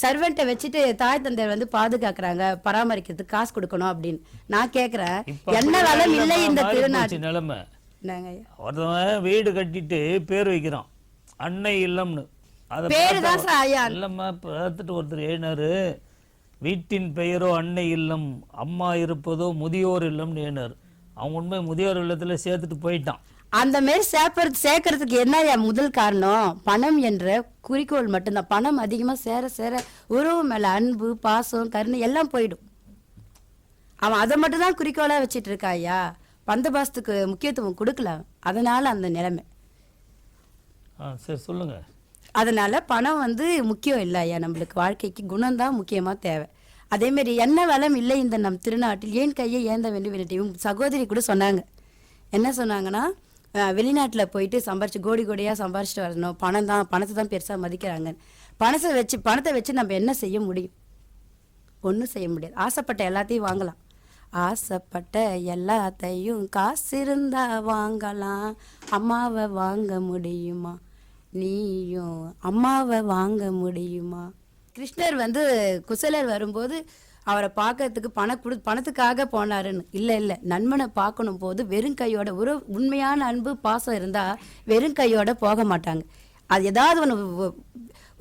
சர்வெண்ட்டை வச்சுட்டு தாய் தந்தையர் வந்து பாதுகாக்கிறாங்க, பராமரிக்கிறதுக்கு காசு கொடுக்கணும் அப்படின்னு. நான் கேக்குறேன், என்ன வளம் இல்லை இந்த திருநாட்டு நிலைமை? ஒருத்தவன் வீடு கட்டிட்டு பேர் வைக்கிறான் அன்னை இல்லம்னு. பேருதான் ஐயா இல்லம்மா பார்த்துட்டு ஒருத்தர் எழுதினாரு, வீட்டின் பெயரோ அன்னை இல்லம், அம்மா இருப்பதோ முதியோர் இல்லம்னு எழுதினார். அவன் உண்மை முதியோர் இல்லத்துல சேர்த்துட்டு போயிட்டான். அந்த மாதிரி சேர்க்கறதுக்கு என்ன முதல் காரணம், பணம் என்ற குறிக்கோள் மட்டும்தான். பணம் அதிகமா சேர உறவு மேல அன்பு, பாசம், கருணை எல்லாம் போயிடும். அவன் அதை மட்டும் தான் குறிக்கோளா வச்சிட்டு இருக்கா ஐயா. பந்தபாசத்துக்கு முக்கியத்துவம் கொடுக்கல, அதனால அந்த நிலைமை. சரி சொல்லுங்க. அதனால பணம் வந்து முக்கியம் இல்லை ஐயா, நம்மளுக்கு வாழ்க்கைக்கு குணம்தான் முக்கியமா தேவை. அதே மாதிரி என்ன வளம் இல்லை இந்த நம் திருநாட்டில், ஏன் கையை ஏந்த வேண்டும். சகோதரி கூட சொன்னாங்க, என்ன சொன்னாங்கன்னா, வெளிநாட்டில் போயிட்டு சம்பாரிச்சு கோடியாக சம்பாரிச்சுட்டு வரணும், பணத்தை தான் பெருசாக மதிக்கிறாங்க. பணத்தை வச்சு நம்ம என்ன செய்ய முடியும், ஒன்றும் செய்ய முடியாது. ஆசைப்பட்ட எல்லாத்தையும் வாங்கலாம், ஆசைப்பட்ட எல்லாத்தையும் காசு இருந்தா வாங்கலாம், அம்மாவை வாங்க முடியுமா, நீயும் அம்மாவை வாங்க முடியுமா. கிருஷ்ணர் வந்து குசலர் வரும்போது அவரை பார்க்கறதுக்கு பணத்துக்காக போனாருன்னு இல்லை, நண்பனை பார்க்கணும் போது வெறும் கையோட உண்மையான அன்பு பாசம் இருந்தா வெறும் கையோட போக மாட்டாங்க. அது ஏதாவது ஒன்று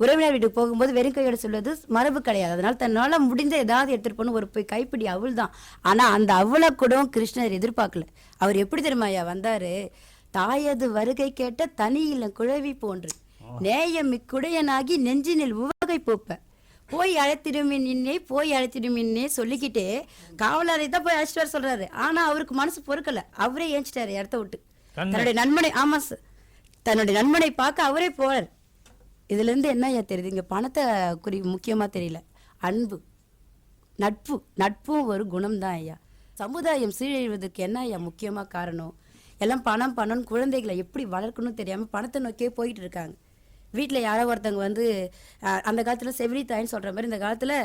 உறவினர் வீட்டுக்கு போகும்போது வெறும் கையோட சொல்வது மரபு கிடையாது. அதனால தன்னால முடிந்த ஏதாவது எடுத்துட்டு போன ஒரு கைப்பிடி அவள் தான். ஆனா அந்த அவளை கூட கிருஷ்ணர் எதிர்பார்க்கல. அவர் எப்படி தெரியுமாயா வந்தாரு, தாயது வருகை கேட்ட தனியில குழவி போன்று நேயம் இக்குடையனாகி நெஞ்சினில் உவகை பூப்ப போய் அழைத்திடுமின்னே சொல்லிக்கிட்டே காவலரை தான் போய் அழைச்சிட்டு வர சொல்றாரு. ஆனா அவருக்கு மனசு பொறுக்கல, அவரே ஏஞ்சிட்டாரு இடத்த விட்டு. தன்னுடைய நண்பனை, ஆமா சார், தன்னுடைய நண்பனை பார்க்க அவரே போறார். இதுல இருந்து என்ன தெரியுது, இங்க பணத்தை முக்கியமா தெரியல, அன்பு, நட்பும் ஒரு குணம் தான் ஐயா. சமுதாயம் சீரழிவதற்கு என்ன ஐயா முக்கியமா காரணம், எல்லாம் பணம் பணம்னு குழந்தைகளை எப்படி வளர்க்கணும்னு தெரியாமல் பணத்தை நோக்கியே போயிட்டு இருக்காங்க. வீட்டில் யாரோ ஒருத்தவங்க வந்து அந்த காலத்தில் செவிலி தாயின்னு சொல்கிற மாதிரி இந்த காலத்தில்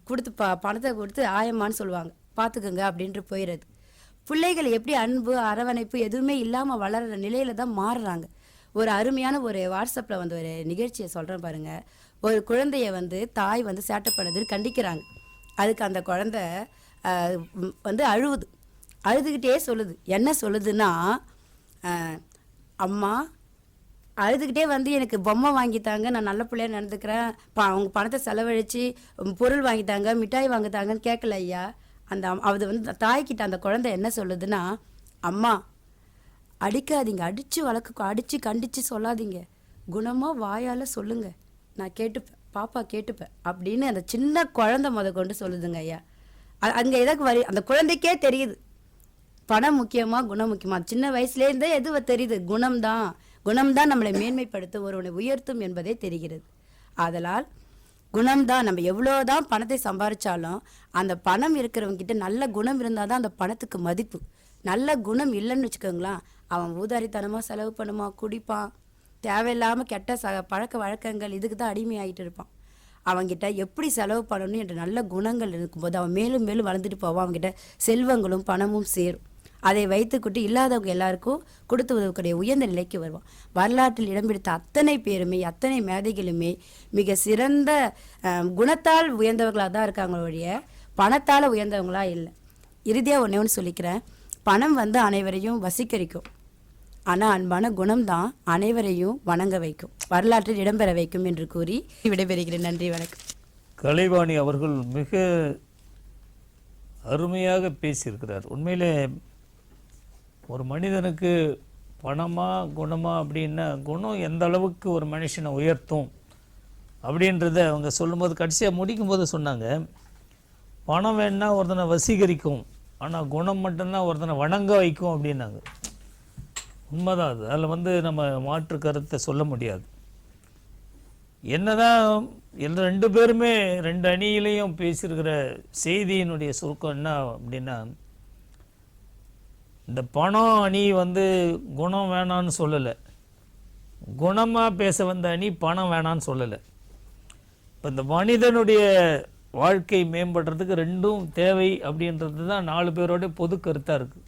கொடுத்து பணத்தை கொடுத்து ஆயம்மான்னு சொல்லுவாங்க, பார்த்துக்குங்க அப்படின்ட்டு போயிடுறது. பிள்ளைகள் எப்படி அன்பு அரவணைப்பு எதுவுமே இல்லாமல் வளர்கிற நிலையில தான் மாறுறாங்க. ஒரு அருமையான ஒரு வாட்ஸ்அப்பில் வந்து ஒரு நிகழ்ச்சியை சொல்கிறேன் பாருங்கள். ஒரு குழந்தைய வந்து தாய் வந்து சேட்டை பண்ணதுன்னு கண்டிக்கிறாங்க. அதுக்கு அந்த குழந்தை வந்து அழுதுகிட்டே சொல்லுது. என்ன சொல்லுதுன்னா, அம்மா அழுதுகிட்டே வந்து எனக்கு பொம்மை வாங்கித்தாங்க, நான் நல்ல பிள்ளையா நடந்துக்கிறேன், அவங்க பணத்தை செலவழித்து பொருள் வாங்கித்தாங்க, மிட்டாய் வாங்கித்தாங்கன்னு கேட்கல ஐயா. அது வந்து தாய்கிட்ட அந்த குழந்தை என்ன சொல்லுதுன்னா, அம்மா அடிக்காதீங்க, அடித்து கண்டித்து சொல்லாதீங்க, குணமாக வாயால் சொல்லுங்க, நான் கேட்டுப்பேன், பாப்பா கேட்டுப்பேன் அப்படின்னு அந்த சின்ன குழந்தை கொண்டு சொல்லுதுங்க ஐயா. அங்கே எதற்கு அந்த குழந்தைக்கே தெரியுது பணம் முக்கியமா குணம் முக்கியமா. சின்ன வயசுலேருந்தே எது தெரியுது, குணம்தான் நம்மளை மேன்மைப்படுத்த ஒருவனை உயர்த்தும் என்பதே தெரிகிறது. ஆதலால் குணம்தான். நம்ம எவ்வளோதான் பணத்தை சம்பாதிச்சாலும் அந்த பணம் இருக்கிறவங்க கிட்ட நல்ல குணம் இருந்தால் தான் அந்த பணத்துக்கு மதிப்பு. நல்ல குணம் இல்லைன்னு வச்சுக்கோங்களேன், அவன் ஊதாரித்தனமாக செலவு பண்ணுவான், குடிப்பான், தேவையில்லாமல் கெட்ட பழக்க வழக்கங்கள் இதுக்கு தான் அடிமையாகிட்டு இருப்பான். அவங்ககிட்ட எப்படி செலவு பண்ணணும் என்ற நல்ல குணங்கள் இருக்கும்போது அவன் மேலும் மேலும் வளர்ந்துட்டு போவான். அவங்ககிட்ட செல்வங்களும் பணமும் சேரும். அதை வைத்துக்கிட்டு இல்லாதவங்க எல்லாருக்கும் கொடுத்து உதவக்கூடிய உயர்ந்த நிலைக்கு வருவான். வரலாற்றில் இடம் பிடித்த அத்தனை பேருமே அத்தனை மேதைகளுமே மிக சிறந்த குணத்தால் உயர்ந்தவர்களாக தான் இருக்காங்க ஒழிய பணத்தால் உயர்ந்தவங்களா இல்லை. இறுதியாக ஒன்று சொல்லிக்கிறேன், பணம் வந்து அனைவரையும் வசீகரிக்கும், ஆனால் அன்பான குணம்தான் அனைவரையும் வணங்க வைக்கும், வரலாற்றில் இடம்பெற வைக்கும் என்று கூறி விடைபெறுகிறேன். நன்றி, வணக்கம். கலைவாணி அவர்கள் மிக அருமையாக பேசியிருக்கிறார். உண்மையிலே ஒரு மனிதனுக்கு பணமா குணமா அப்படின்னா, குணம் எந்த அளவுக்கு ஒரு மனுஷனை உயர்த்தும் அப்படின்றத அவங்க சொல்லும்போது கடைசியாக முடிக்கும்போது சொன்னாங்க, பணம் வேணா ஒருத்தனை வசீகரிக்கும், ஆனால் குணம் மட்டும்தான் ஒருத்தனை வணங்க வைக்கும் அப்படின்னாங்க. உண்மைதான் அது. அதில் வந்து நம்ம மாற்று கருத்தை சொல்ல முடியாது. என்னதான் ரெண்டு பேருமே ரெண்டு அணியிலையும் பேசியிருக்கிற செய்தியினுடைய சுருக்கம் என்ன அப்படின்னா, இந்த பணம் அணி வந்து குணம் வேணான்னு சொல்லலை, குணமாக பேச வந்த அணி பணம் வேணான்னு சொல்லலை. இப்போ இந்த மனிதனுடைய வாழ்க்கை மேம்படுறதுக்கு ரெண்டும் தேவை அப்படின்றது தான் 4 பேரோட பொது கருத்தாக இருக்குது.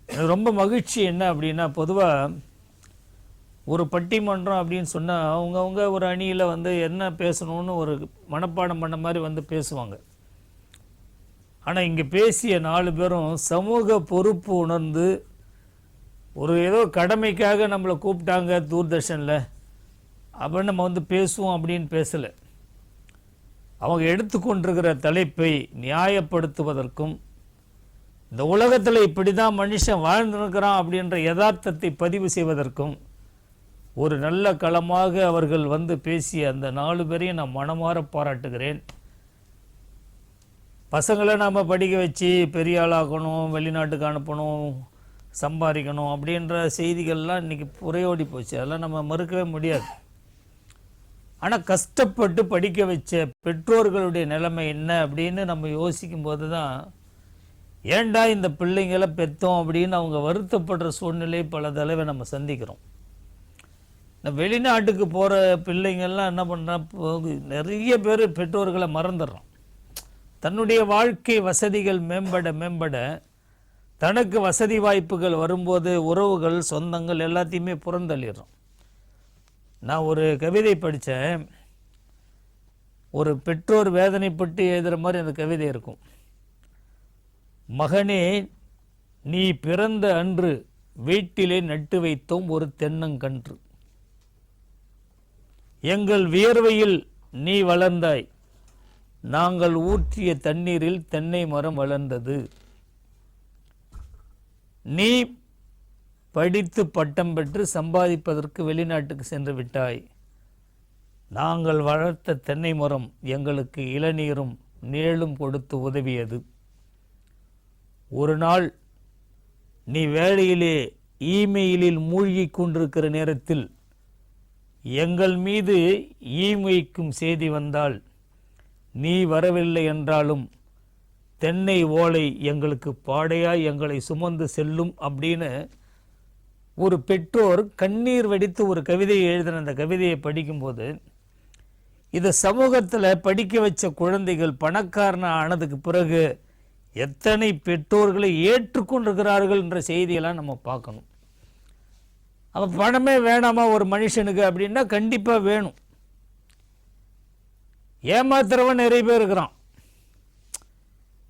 எனக்கு ரொம்ப மகிழ்ச்சி என்ன அப்படின்னா, பொதுவாக ஒரு பட்டிமன்றம் அப்படின்னு சொன்னால் அவங்கவுங்க ஒரு அணியில் வந்து என்ன பேசணும்னு ஒரு மனப்பாடம் பண்ண மாதிரி வந்து பேசுவாங்க. ஆனால் இங்கே பேசிய 4 பேரும் சமூக பொறுப்பு உணர்ந்து ஒரு ஏதோ கடமைக்காக நம்மளை கூப்பிட்டாங்க தூர்தர்ஷனில் அப்படின்னு நம்ம வந்து பேசுவோம் அப்படின்னு பேசலை. அவங்க எடுத்துக்கொண்டிருக்கிற தலைப்பை நியாயப்படுத்துவதற்கும் இந்த உலகத்தில் இப்படி தான் மனுஷன் வாழ்ந்துருக்கிறான் அப்படின்ற யதார்த்தத்தை பதிவு செய்வதற்கும் ஒரு நல்ல களமாக அவர்கள் வந்து பேசிய அந்த 4 பேரையும் நான் மனமாற பாராட்டுகிறேன். பசங்களை நாம் படிக்க வச்சு பெரிய ஆளாக்கணும், வெளிநாட்டுக்கு அனுப்பணும், சம்பாதிக்கணும் அப்படின்ற செய்திகள்லாம் இன்றைக்கி புறையோடி போச்சு. அதெல்லாம் நம்ம மறுக்கவே முடியாது. ஆனால் கஷ்டப்பட்டு படிக்க வச்ச பெற்றோர்களுடைய நிலைமை என்ன அப்படின்னு நம்ம யோசிக்கும் போது தான், ஏண்டா இந்த பிள்ளைங்களை பெற்றோம் அப்படின்னு அவங்க வருத்தப்படுற சூழ்நிலை பல தடவை நம்ம சந்திக்கிறோம். இந்த வெளிநாட்டுக்கு போகிற பிள்ளைங்கள்லாம் என்ன பண்ணுறான், நிறைய பேர் பெற்றோர்களை மறந்துடுறோம். தன்னுடைய வாழ்க்கை வசதிகள் மேம்பட தனக்கு வசதி வாய்ப்புகள் வரும்போது உறவுகள் சொந்தங்கள் எல்லாத்தையுமே புறந்தள்ளிடுறோம். நான் ஒரு கவிதை படித்தேன், ஒரு பெற்றோர் வேதனைப்பட்டு எழுதுகிற மாதிரி அந்த கவிதை இருக்கும். மகனே, நீ பிறந்த அன்று வீட்டிலே நட்டு வைத்தோம் ஒரு தென்னங்கன்று, எங்கள் வியர்வையில் நீ வளர்ந்தாய், நாங்கள் ஊற்றிய தண்ணீரில் தென்னை மரம் வளர்ந்தது. நீ படித்து பட்டம் பெற்று சம்பாதிப்பதற்கு வெளிநாட்டுக்கு சென்று விட்டாய், நாங்கள் வளர்த்த தென்னை மரம் எங்களுக்கு இளநீரும் நிழலும் கொடுத்து உதவியது. ஒரு நாள் நீ வேலையிலே இமெயிலில் மூழ்கி கொண்டிருக்கிற நேரத்தில் எங்கள் மீது ஈமைக்கும் செய்தி வந்தால், நீ வரவில்லை என்றாலும் தென்னை ஓலை எங்களுக்கு பாடையாய் எங்களை சுமந்து செல்லும் அப்படின்னு ஒரு பெற்றோர் கண்ணீர் வெடித்து ஒரு கவிதையை எழுதின அந்த கவிதையை படிக்கும்போது, இதை சமூகத்தில் படிக்க வச்ச குழந்தைகள் பணக்காரன ஆனதுக்கு பிறகு எத்தனை பெற்றோர்களை ஏற்றுக்கொண்டிருக்கிறார்கள் என்ற செய்தியெல்லாம் நம்ம பார்க்கணும். அப்போ பணமே வேணாமா ஒரு மனுஷனுக்கு அப்படின்னா கண்டிப்பாக வேணும். ஏமாத்துறவன் நிறைய பேர் இருக்கிறான்.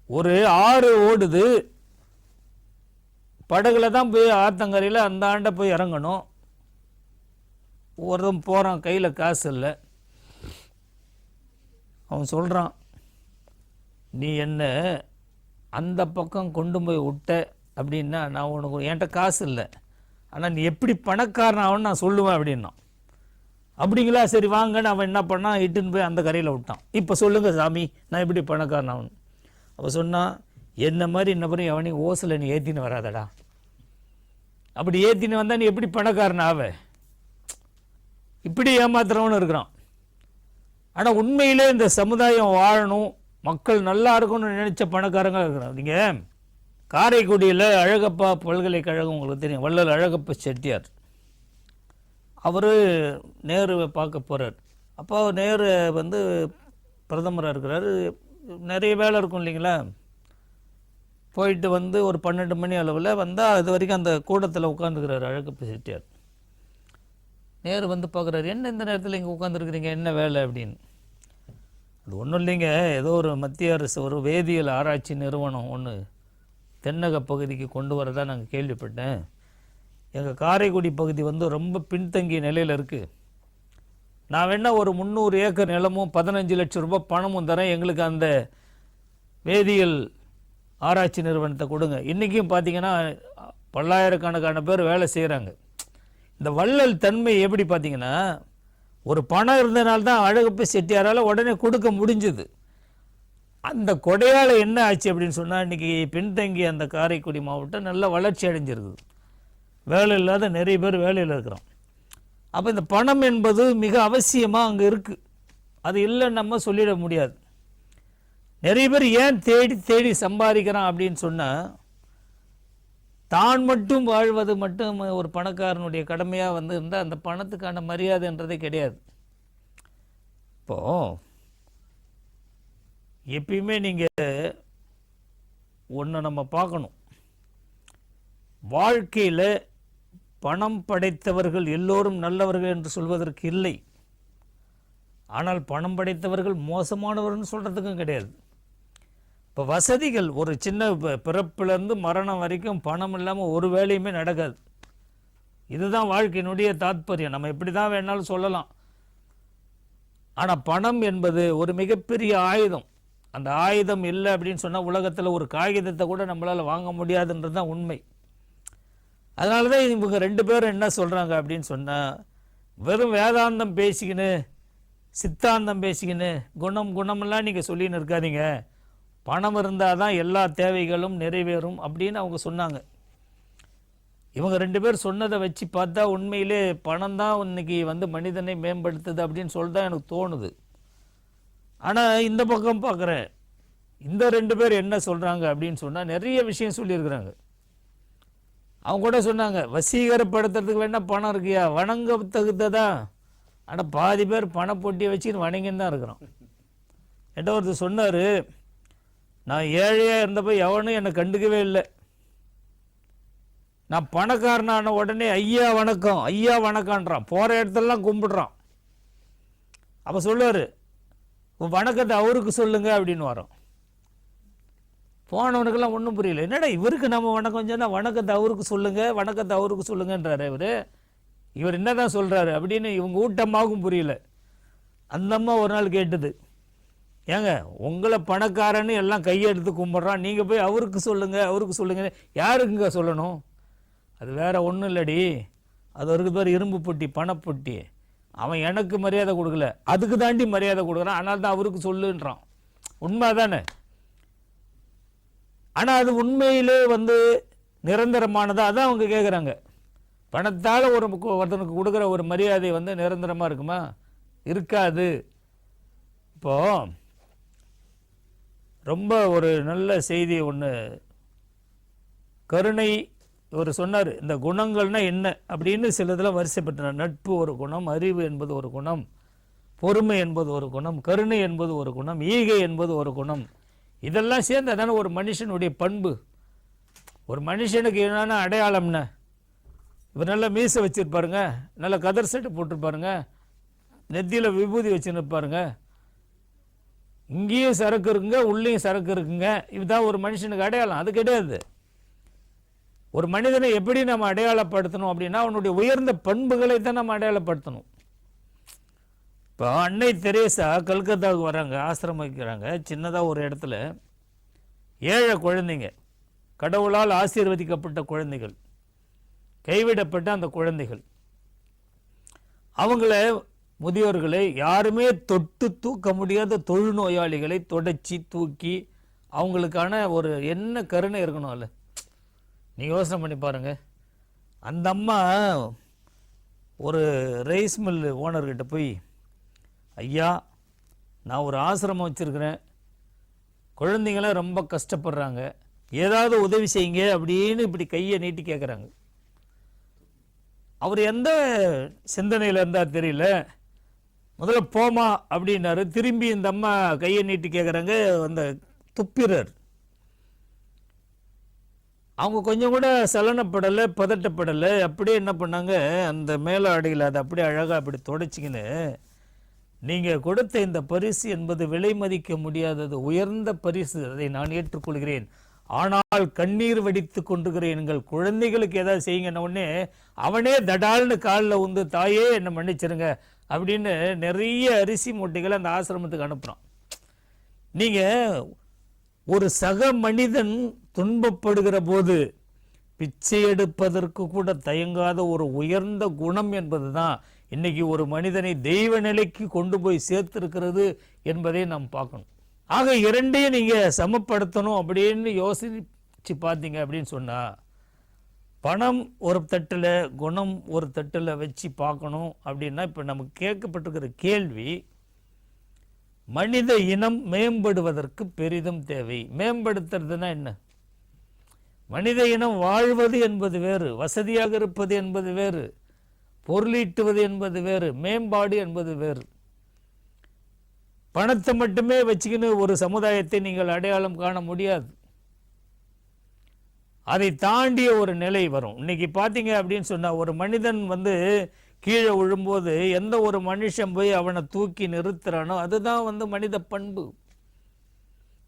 ஒரு ஆறு ஓடுது, படகுல தான் போய் ஆத்தங்கரையில் அந்த ஆண்டை போய் இறங்கணும். ஒருத்தன் போகிறான், கையில் காசு இல்லை. அவன் சொல்கிறான், நீ என்ன அந்த பக்கம் கொண்டு போய் விட்ட அப்படின்னா நான் உனக்கு என்கிட்ட காசு இல்லை, ஆனால் நீ எப்படி பணக்காரன் ஆகுன்னு நான் சொல்லுவேன் அப்படின்னா. அப்படிங்களா, சரி வாங்கன்னு அவன் என்ன பண்ணான், இட்டுன்னு போய் அந்த கரையில் விட்டான். இப்போ சொல்லுங்கள் சாமி, நான் எப்படி பணக்காரன் ஆகணும்? அவன் சொன்னான், என்ன மாதிரி இன்னப்புறம் எவனையும் ஓசில் நீ ஏற்றின்னு வராதடா. அப்படி ஏற்றின்னு வந்தால் நீ எப்படி பணக்காரன் ஆவ? இப்படி ஏமாத்துறவனு இருக்கிறான். ஆனால் உண்மையிலே இந்த சமுதாயம் வாழணும், மக்கள் நல்லா இருக்கணும்னு நினச்ச பணக்காரங்க இருக்கிறான். நீங்கள் காரைக்குடியில் அழகப்பா பல்கலைக்கழகம் உங்களுக்கு தெரியும், வள்ளல் அழகப்பா செட்டியார். அவர் நேருவை பார்க்க போகிறார். அப்போ நேரு வந்து பிரதமராக இருக்கிறாரு, நிறைய வேலை இருக்கும் இல்லைங்களா. போயிட்டு வந்து ஒரு 12 மணி அளவில் வந்தால் அது வரைக்கும் அந்த கூடத்தில் உட்காந்துக்கிறாரு அழகப்பா செட்டியார். நேரு வந்து பார்க்குறாரு, என்ன இந்த நேரத்தில் இங்கே உட்காந்துருக்குறீங்க, என்ன வேலை அப்படின்னு. அது ஒன்றும் இல்லைங்க, ஏதோ ஒரு மத்திய அரசு ஒரு வேதியியல் ஆராய்ச்சி நிறுவனம் ஒன்று தென்னக பகுதிக்கு கொண்டு வரதான் நாங்கள் கேள்விப்பட்டேன். எங்கள் காரைக்குடி பகுதி வந்து ரொம்ப பின்தங்கிய நிலையில் இருக்குது. நான் வேணால் ஒரு 300 ஏக்கர் நிலமும் 15 லட்சம் ரூபாய் பணமும் தரேன், எங்களுக்கு அந்த வேதியியல் ஆராய்ச்சி நிறுவனத்தை கொடுங்க. இன்றைக்கும் பார்த்தீங்கன்னா பல்லாயிரக்கணக்கான பேர் வேலை செய்கிறாங்க. இந்த வள்ளல் தன்மை எப்படி பார்த்தீங்கன்னா, ஒரு பணம் இருந்தனால்தான் அழகப்பா செட்டியாரால் உடனே கொடுக்க முடிஞ்சுது. அந்த கொடையால் என்ன ஆச்சு அப்படின்னு சொன்னால், இன்றைக்கி பின்தங்கிய அந்த காரைக்குடி மாவட்டம் நல்ல வளர்ச்சி அடைஞ்சிருக்குது. வேலை இல்லாத நிறைய பேர் வேலையில் இருக்கிறோம். அப்போ இந்த பணம் என்பது மிக அவசியமாக அங்கே இருக்குது, அது இல்லைன்னு நம்ம சொல்லிட முடியாது. நிறைய பேர் ஏன் தேடி தேடி சம்பாதிக்கிறான் அப்படின்னு சொன்னால், தான் மட்டும் வாழ்வது மட்டும் ஒரு பணக்காரனுடைய கடமையாக வந்து இருந்தால் அந்த பணத்துக்கான மரியாதைன்றதே கிடையாது. இப்போது எப்பயுமே நீங்கள் ஒன்று நம்ம பார்க்கணும், வாழ்க்கையில் பணம் படைத்தவர்கள் எல்லோரும் நல்லவர்கள் என்று சொல்வதற்கு இல்லை. ஆனால் பணம் படைத்தவர்கள் மோசமானவர்னு சொல்கிறதுக்கும் கிடையாது. இப்போ வசதிகள், ஒரு சின்ன பிறப்பிலேருந்து மரணம் வரைக்கும் பணம் இல்லாமல் ஒரு வேலையுமே நடக்காது. இதுதான் வாழ்க்கையினுடைய தாத்பரியம். நம்ம இப்படி தான் வேணாலும் சொல்லலாம். ஆனால் பணம் என்பது ஒரு மிகப்பெரிய ஆயுதம். அந்த ஆயுதம் இல்லை அப்படின்னு சொன்னால் உலகத்தில் ஒரு காகிதத்தை கூட நம்மளால் வாங்க முடியாதுன்றது தான் உண்மை. அதனால தான் இவங்க 2 பேரும் என்ன சொல்கிறாங்க அப்படின்னு சொன்னால், வெறும் வேதாந்தம் பேசிக்கின்னு சித்தாந்தம் பேசிக்கின்னு குணமெல்லாம் நீங்கள் சொல்லின்னு இருக்காதீங்க, பணம் இருந்தால் தான் எல்லா தேவைகளும் நிறைவேறும் அப்படின்னு அவங்க சொன்னாங்க. இவங்க 2 பேர் சொன்னதை வச்சு பார்த்தா உண்மையிலே பணம் தான் இன்னைக்கு வந்து மனிதனை மேம்படுத்துது அப்படின்னு சொல்லி தான் எனக்கு தோணுது. ஆனால் இந்த பக்கம் பார்க்குறேன், இந்த 2 பேர் என்ன சொல்கிறாங்க அப்படின்னு சொன்னால் நிறைய விஷயம் சொல்லியிருக்கிறாங்க. அவங்க கூட சொன்னாங்க, வசீகரப்படுத்துறதுக்கு வேணால் பணம் இருக்கியா, வணங்க தகுந்ததா. ஆனால் பாதி பேர் பணப்பொட்டியை வச்சுன்னு வணங்கின்னு தான் இருக்கிறோம். என்கிட்ட ஒருத்தர் சொன்னார், நான் ஏழையாக இருந்தப்போ எவனும் என்னை கண்டுக்கவே இல்லை, நான் பணக்காரனான உடனே ஐயா வணக்கம் ஐயா வணக்கம்ன்றான், போகிற இடத்துலலாம் கும்பிடுறான். அப்போ சொல்லுவார், வணக்கத்தை அவருக்கு சொல்லுங்க அப்படின்னு வரோம். போனவனுக்கெல்லாம் ஒன்றும் புரியல, என்னடா இவருக்கு நம்ம வணக்கம் சொன்னால் வணக்கத்தை அவருக்கு சொல்லுங்கள் வணக்கத்தை அவருக்கு சொல்லுங்கன்றாரு இவர் என்ன தான் சொல்கிறாரு அப்படின்னு இவங்க ஊட்டமாகவும் புரியல. அந்த அம்மா ஒரு நாள் கேட்டது, ஏங்க உங்களை பணக்காரன்னு எல்லாம் கையெடுத்து கும்பிட்றான், நீங்கள் போய் அவருக்கு சொல்லுங்க யாருக்குங்க சொல்லணும்? அது வேற ஒன்றும் இல்லடி, அது ஒரு பேர் இரும்பு பொட்டி பணப்பொட்டி, அவன் எனக்கு மரியாதை கொடுக்கல, அதுக்கு தாண்டி மரியாதை கொடுக்குறான், ஆனால் தான் அவருக்கு சொல்லுன்றான். உண்மை தானே? ஆனால் அது உண்மையிலே வந்து நிரந்தரமானதா? அதான் அவங்க கேட்குறாங்க. பணத்தால் ஒருத்தனுக்கு கொடுக்குற ஒரு மரியாதை வந்து நிரந்தரமாக இருக்குமா? இருக்காது. இப்போது ரொம்ப ஒரு நல்ல செய்தி ஒன்று கருணை இவர் சொன்னார். இந்த குணங்கள்னா என்ன அப்படின்னு சிலதில் வரிசைப்பட்டார். நட்பு ஒரு குணம், அறிவு என்பது ஒரு குணம், பொறுமை என்பது ஒரு குணம், கருணை என்பது ஒரு குணம், ஈகை என்பது ஒரு குணம். இதெல்லாம் சேர்ந்து அதான ஒரு மனுஷனுடைய பண்பு. ஒரு மனுஷனுக்கு என்னென்ன அடையாளம்னா, இவர் நல்லா மீசை வச்சுருப்பாருங்க, நல்லா கதர் செட்டு போட்டிருப்பாருங்க, நெத்தியில் விபூதி வச்சுருப்பாருங்க, இங்கேயும் சரக்கு இருக்குங்க உள்ளேயும் சரக்கு இருக்குங்க, இதுதான் ஒரு மனுஷனுக்கு அடையாளம். அது கிடையாது. ஒரு மனிதனை எப்படி நம்ம அடையாளப்படுத்தணும் அப்படின்னா அவனுடைய உயர்ந்த பண்புகளை தான் நம்ம அடையாளப்படுத்தணும். இப்போ அன்னை தெரேசா கல்கத்தாவுக்கு வராங்க, ஆசிரமம் வைக்கிறாங்க. சின்னதாக ஒரு இடத்துல 7 குழந்தைங்க, கடவுளால் ஆசீர்வதிக்கப்பட்ட குழந்தைகள், கைவிடப்பட்ட அந்த குழந்தைகள், அவங்கள முதியோர்களை யாருமே தொட்டு தூக்க முடியாத தொழுநோயாளிகளை தொடச்சி தூக்கி அவங்களுக்கான ஒரு என்ன கருணை இருக்கணும். அல்ல, நீங்கள் யோசனை பண்ணி பாருங்கள். அந்த அம்மா ஒரு ரைஸ் மில் ஓனர்கிட்ட போய், ஐயா நான் ஒரு ஆசிரமம் வச்சுருக்கிறேன், குழந்தைங்களாம் ரொம்ப கஷ்டப்படுறாங்க, ஏதாவது உதவி செய்யுங்க அப்படின்னு இப்படி கையை நீட்டி கேட்குறாங்க. அவர் எந்த சிந்தனையில் இருந்தால் தெரியல, முதல்ல போமா அப்படின்னாரு. திரும்பி இந்த அம்மா கையை நீட்டி கேட்குறாங்க, அந்த துப்பிரர். அவங்க கொஞ்சம் கூட சலனப்படலை, பதட்டப்படலை. அப்படியே என்ன பண்ணாங்க, அந்த மேலாடையில் அதை அப்படியே அழகாக அப்படி தொடச்சிக்கின்னு, நீங்கள் கொடுத்த இந்த பரிசு என்பது விலை மதிக்க முடியாதது, உயர்ந்த பரிசு, அதை நான் ஏற்றுக்கொள்கிறேன். ஆனால் கண்ணீர் வடித்து கொண்டிருக்கிற எங்கள் குழந்தைகளுக்கு ஏதாவது செய்யுங்கன்ன உடனே அவனே தடால்னு காலில் உந்து, தாயே என்னை மன்னிச்சிருங்க அப்படின்னு நிறைய அரிசி மூட்டைகளை அந்த ஆசிரமத்துக்கு அனுப்புகிறான். நீங்கள் ஒரு சக மனிதன் துன்பப்படுகிற போது பிச்சை எடுப்பதற்கு கூட தயங்காத ஒரு உயர்ந்த குணம் என்பது தான் இன்னைக்கு ஒரு மனிதனை தெய்வ நிலைக்கு கொண்டு போய் சேர்த்திருக்கிறது என்பதை நாம் பார்க்கணும். ஆக இரண்டையும் நீங்கள் சமப்படுத்தணும் அப்படின்னு யோசிச்சு பார்த்தீங்க அப்படின்னு சொன்னால், பணம் ஒரு தட்டில், குணம் ஒரு தட்டில் வச்சு பார்க்கணும் அப்படின்னா, இப்போ நமக்கு கேட்கப்பட்டிருக்கிற கேள்வி, மனித இனம் மேம்படுவதற்கு பெரிதும் தேவை. மேம்படுத்துறதுன்னா என்ன? மனித இனம் வாழ்வது என்பது வேறு, வசதியாக இருப்பது என்பது வேறு, பொருளீட்டுவது என்பது வேறு, மேம்பாடு என்பது வேறு. பணத்தை மட்டுமே வச்சுக்கின்னு ஒரு சமுதாயத்தை நீங்கள் அடையாளம் காண முடியாது. அதை தாண்டிய ஒரு நிலை வரும். இன்னைக்கு பார்த்தீங்க அப்படின்னு சொன்னால், ஒரு மனிதன் கீழே விழும்போது எந்த ஒரு மனுஷன் போய் அவனை தூக்கி நிறுத்துறானோ அதுதான் மனித பண்பு.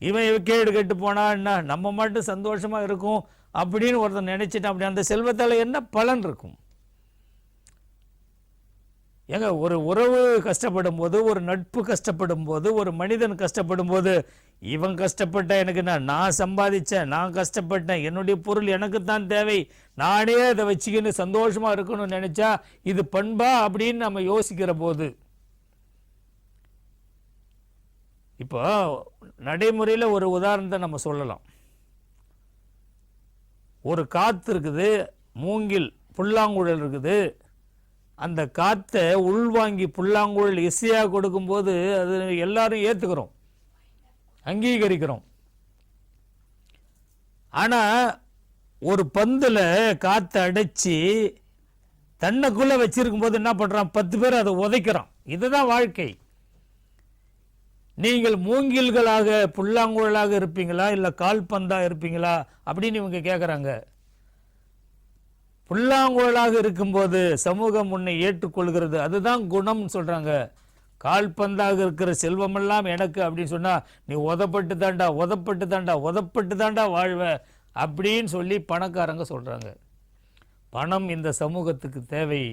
இவன் கேடு கெட்டு போனா என்ன, நம்ம மட்டும் சந்தோஷமாக இருக்கும் அப்படின்னு ஒருத்தன் நினைச்சிட்டான். அப்படி அந்த செல்வத்தால் என்ன பலன் இருக்கும்? ஏங்க, ஒரு உறவு கஷ்டப்படும் போது, ஒரு நட்பு கஷ்டப்படும் போது, ஒரு மனிதன் கஷ்டப்படும் போது, இவன் கஷ்டப்பட்ட எனக்கு நான் சம்பாதிச்சேன், நான் கஷ்டப்பட்டேன், என்னுடைய பொருள் எனக்கு தான் தேவை, நானே அதை வச்சுக்கின்னு சந்தோஷமா இருக்கணும்னு நினைச்சா இது பண்பா அப்படின்னு நம்ம யோசிக்கிற போது, இப்போ நடைமுறையில் ஒரு உதாரணத்தை நம்ம சொல்லலாம். ஒரு காற்று இருக்குது, மூங்கில் புல்லாங்குழல் இருக்குது. அந்த காற்றை உள்வாங்கி புல்லாங்குழல் இசையாக கொடுக்கும்போது அது எல்லாரும் ஏற்றுக்கிறோம், அங்கீகரிக்கிறோம். ஆனால் ஒரு பந்தில் காற்றை அடைச்சி தன்னைக்குள்ளே வச்சிருக்கும் போது என்ன பண்ணுறான், 10 பேர் அதை உதைக்கிறான். இதுதான் வாழ்க்கை. நீங்கள் மூங்கில்களாக புல்லாங்குழலாக இருப்பீங்களா இல்லை கால்பந்தாக இருப்பீங்களா அப்படின்னு இவங்க கேட்குறாங்க. புல்லாங்குழலாக இருக்கும்போது சமூகம் உன்னை ஏற்றுக்கொள்கிறது, அதுதான் குணம்னு சொல்கிறாங்க. கால்பந்தாக இருக்கிற செல்வமெல்லாம் எனக்கு அப்படின்னு சொன்னால் நீ உதப்பட்டு தாண்டா வாழ்வ அப்படின்னு சொல்லி பணக்காரங்க சொல்கிறாங்க. பணம் இந்த சமூகத்துக்கு தேவை.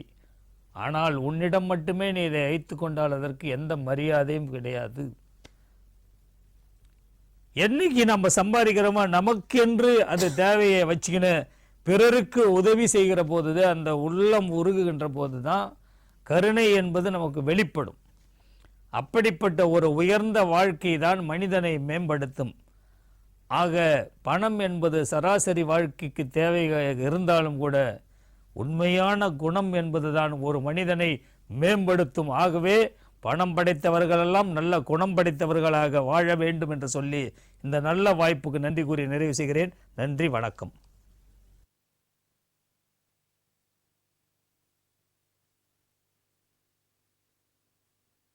ஆனால் உன்னிடம் மட்டுமே நீ இதை வைத்து கொண்டால் அதற்கு எந்த மரியாதையும் கிடையாது. என்னைக்கு நம்ம சம்பாதிக்கிறோமா நமக்கென்று அது தேவையை வச்சுக்கின்னு பிறருக்கு உதவி செய்கிற போது, அந்த உள்ளம் உருகுகின்ற போது தான் கருணை என்பது நமக்கு வெளிப்படும். அப்படிப்பட்ட ஒரு உயர்ந்த வாழ்க்கை தான் மனிதனை மேம்படுத்தும். ஆக பணம் என்பது சராசரி வாழ்க்கைக்கு தேவையாக இருந்தாலும் கூட உண்மையான குணம் என்பது தான் ஒரு மனிதனை மேம்படுத்தும். ஆகவே பணம் படைத்தவர்களெல்லாம் நல்ல குணம் படைத்தவர்களாக வாழ வேண்டும் என்று சொல்லி இந்த நல்ல வாய்ப்புக்கு நன்றி கூறி நிறைவு செய்கிறேன். நன்றி, வணக்கம்.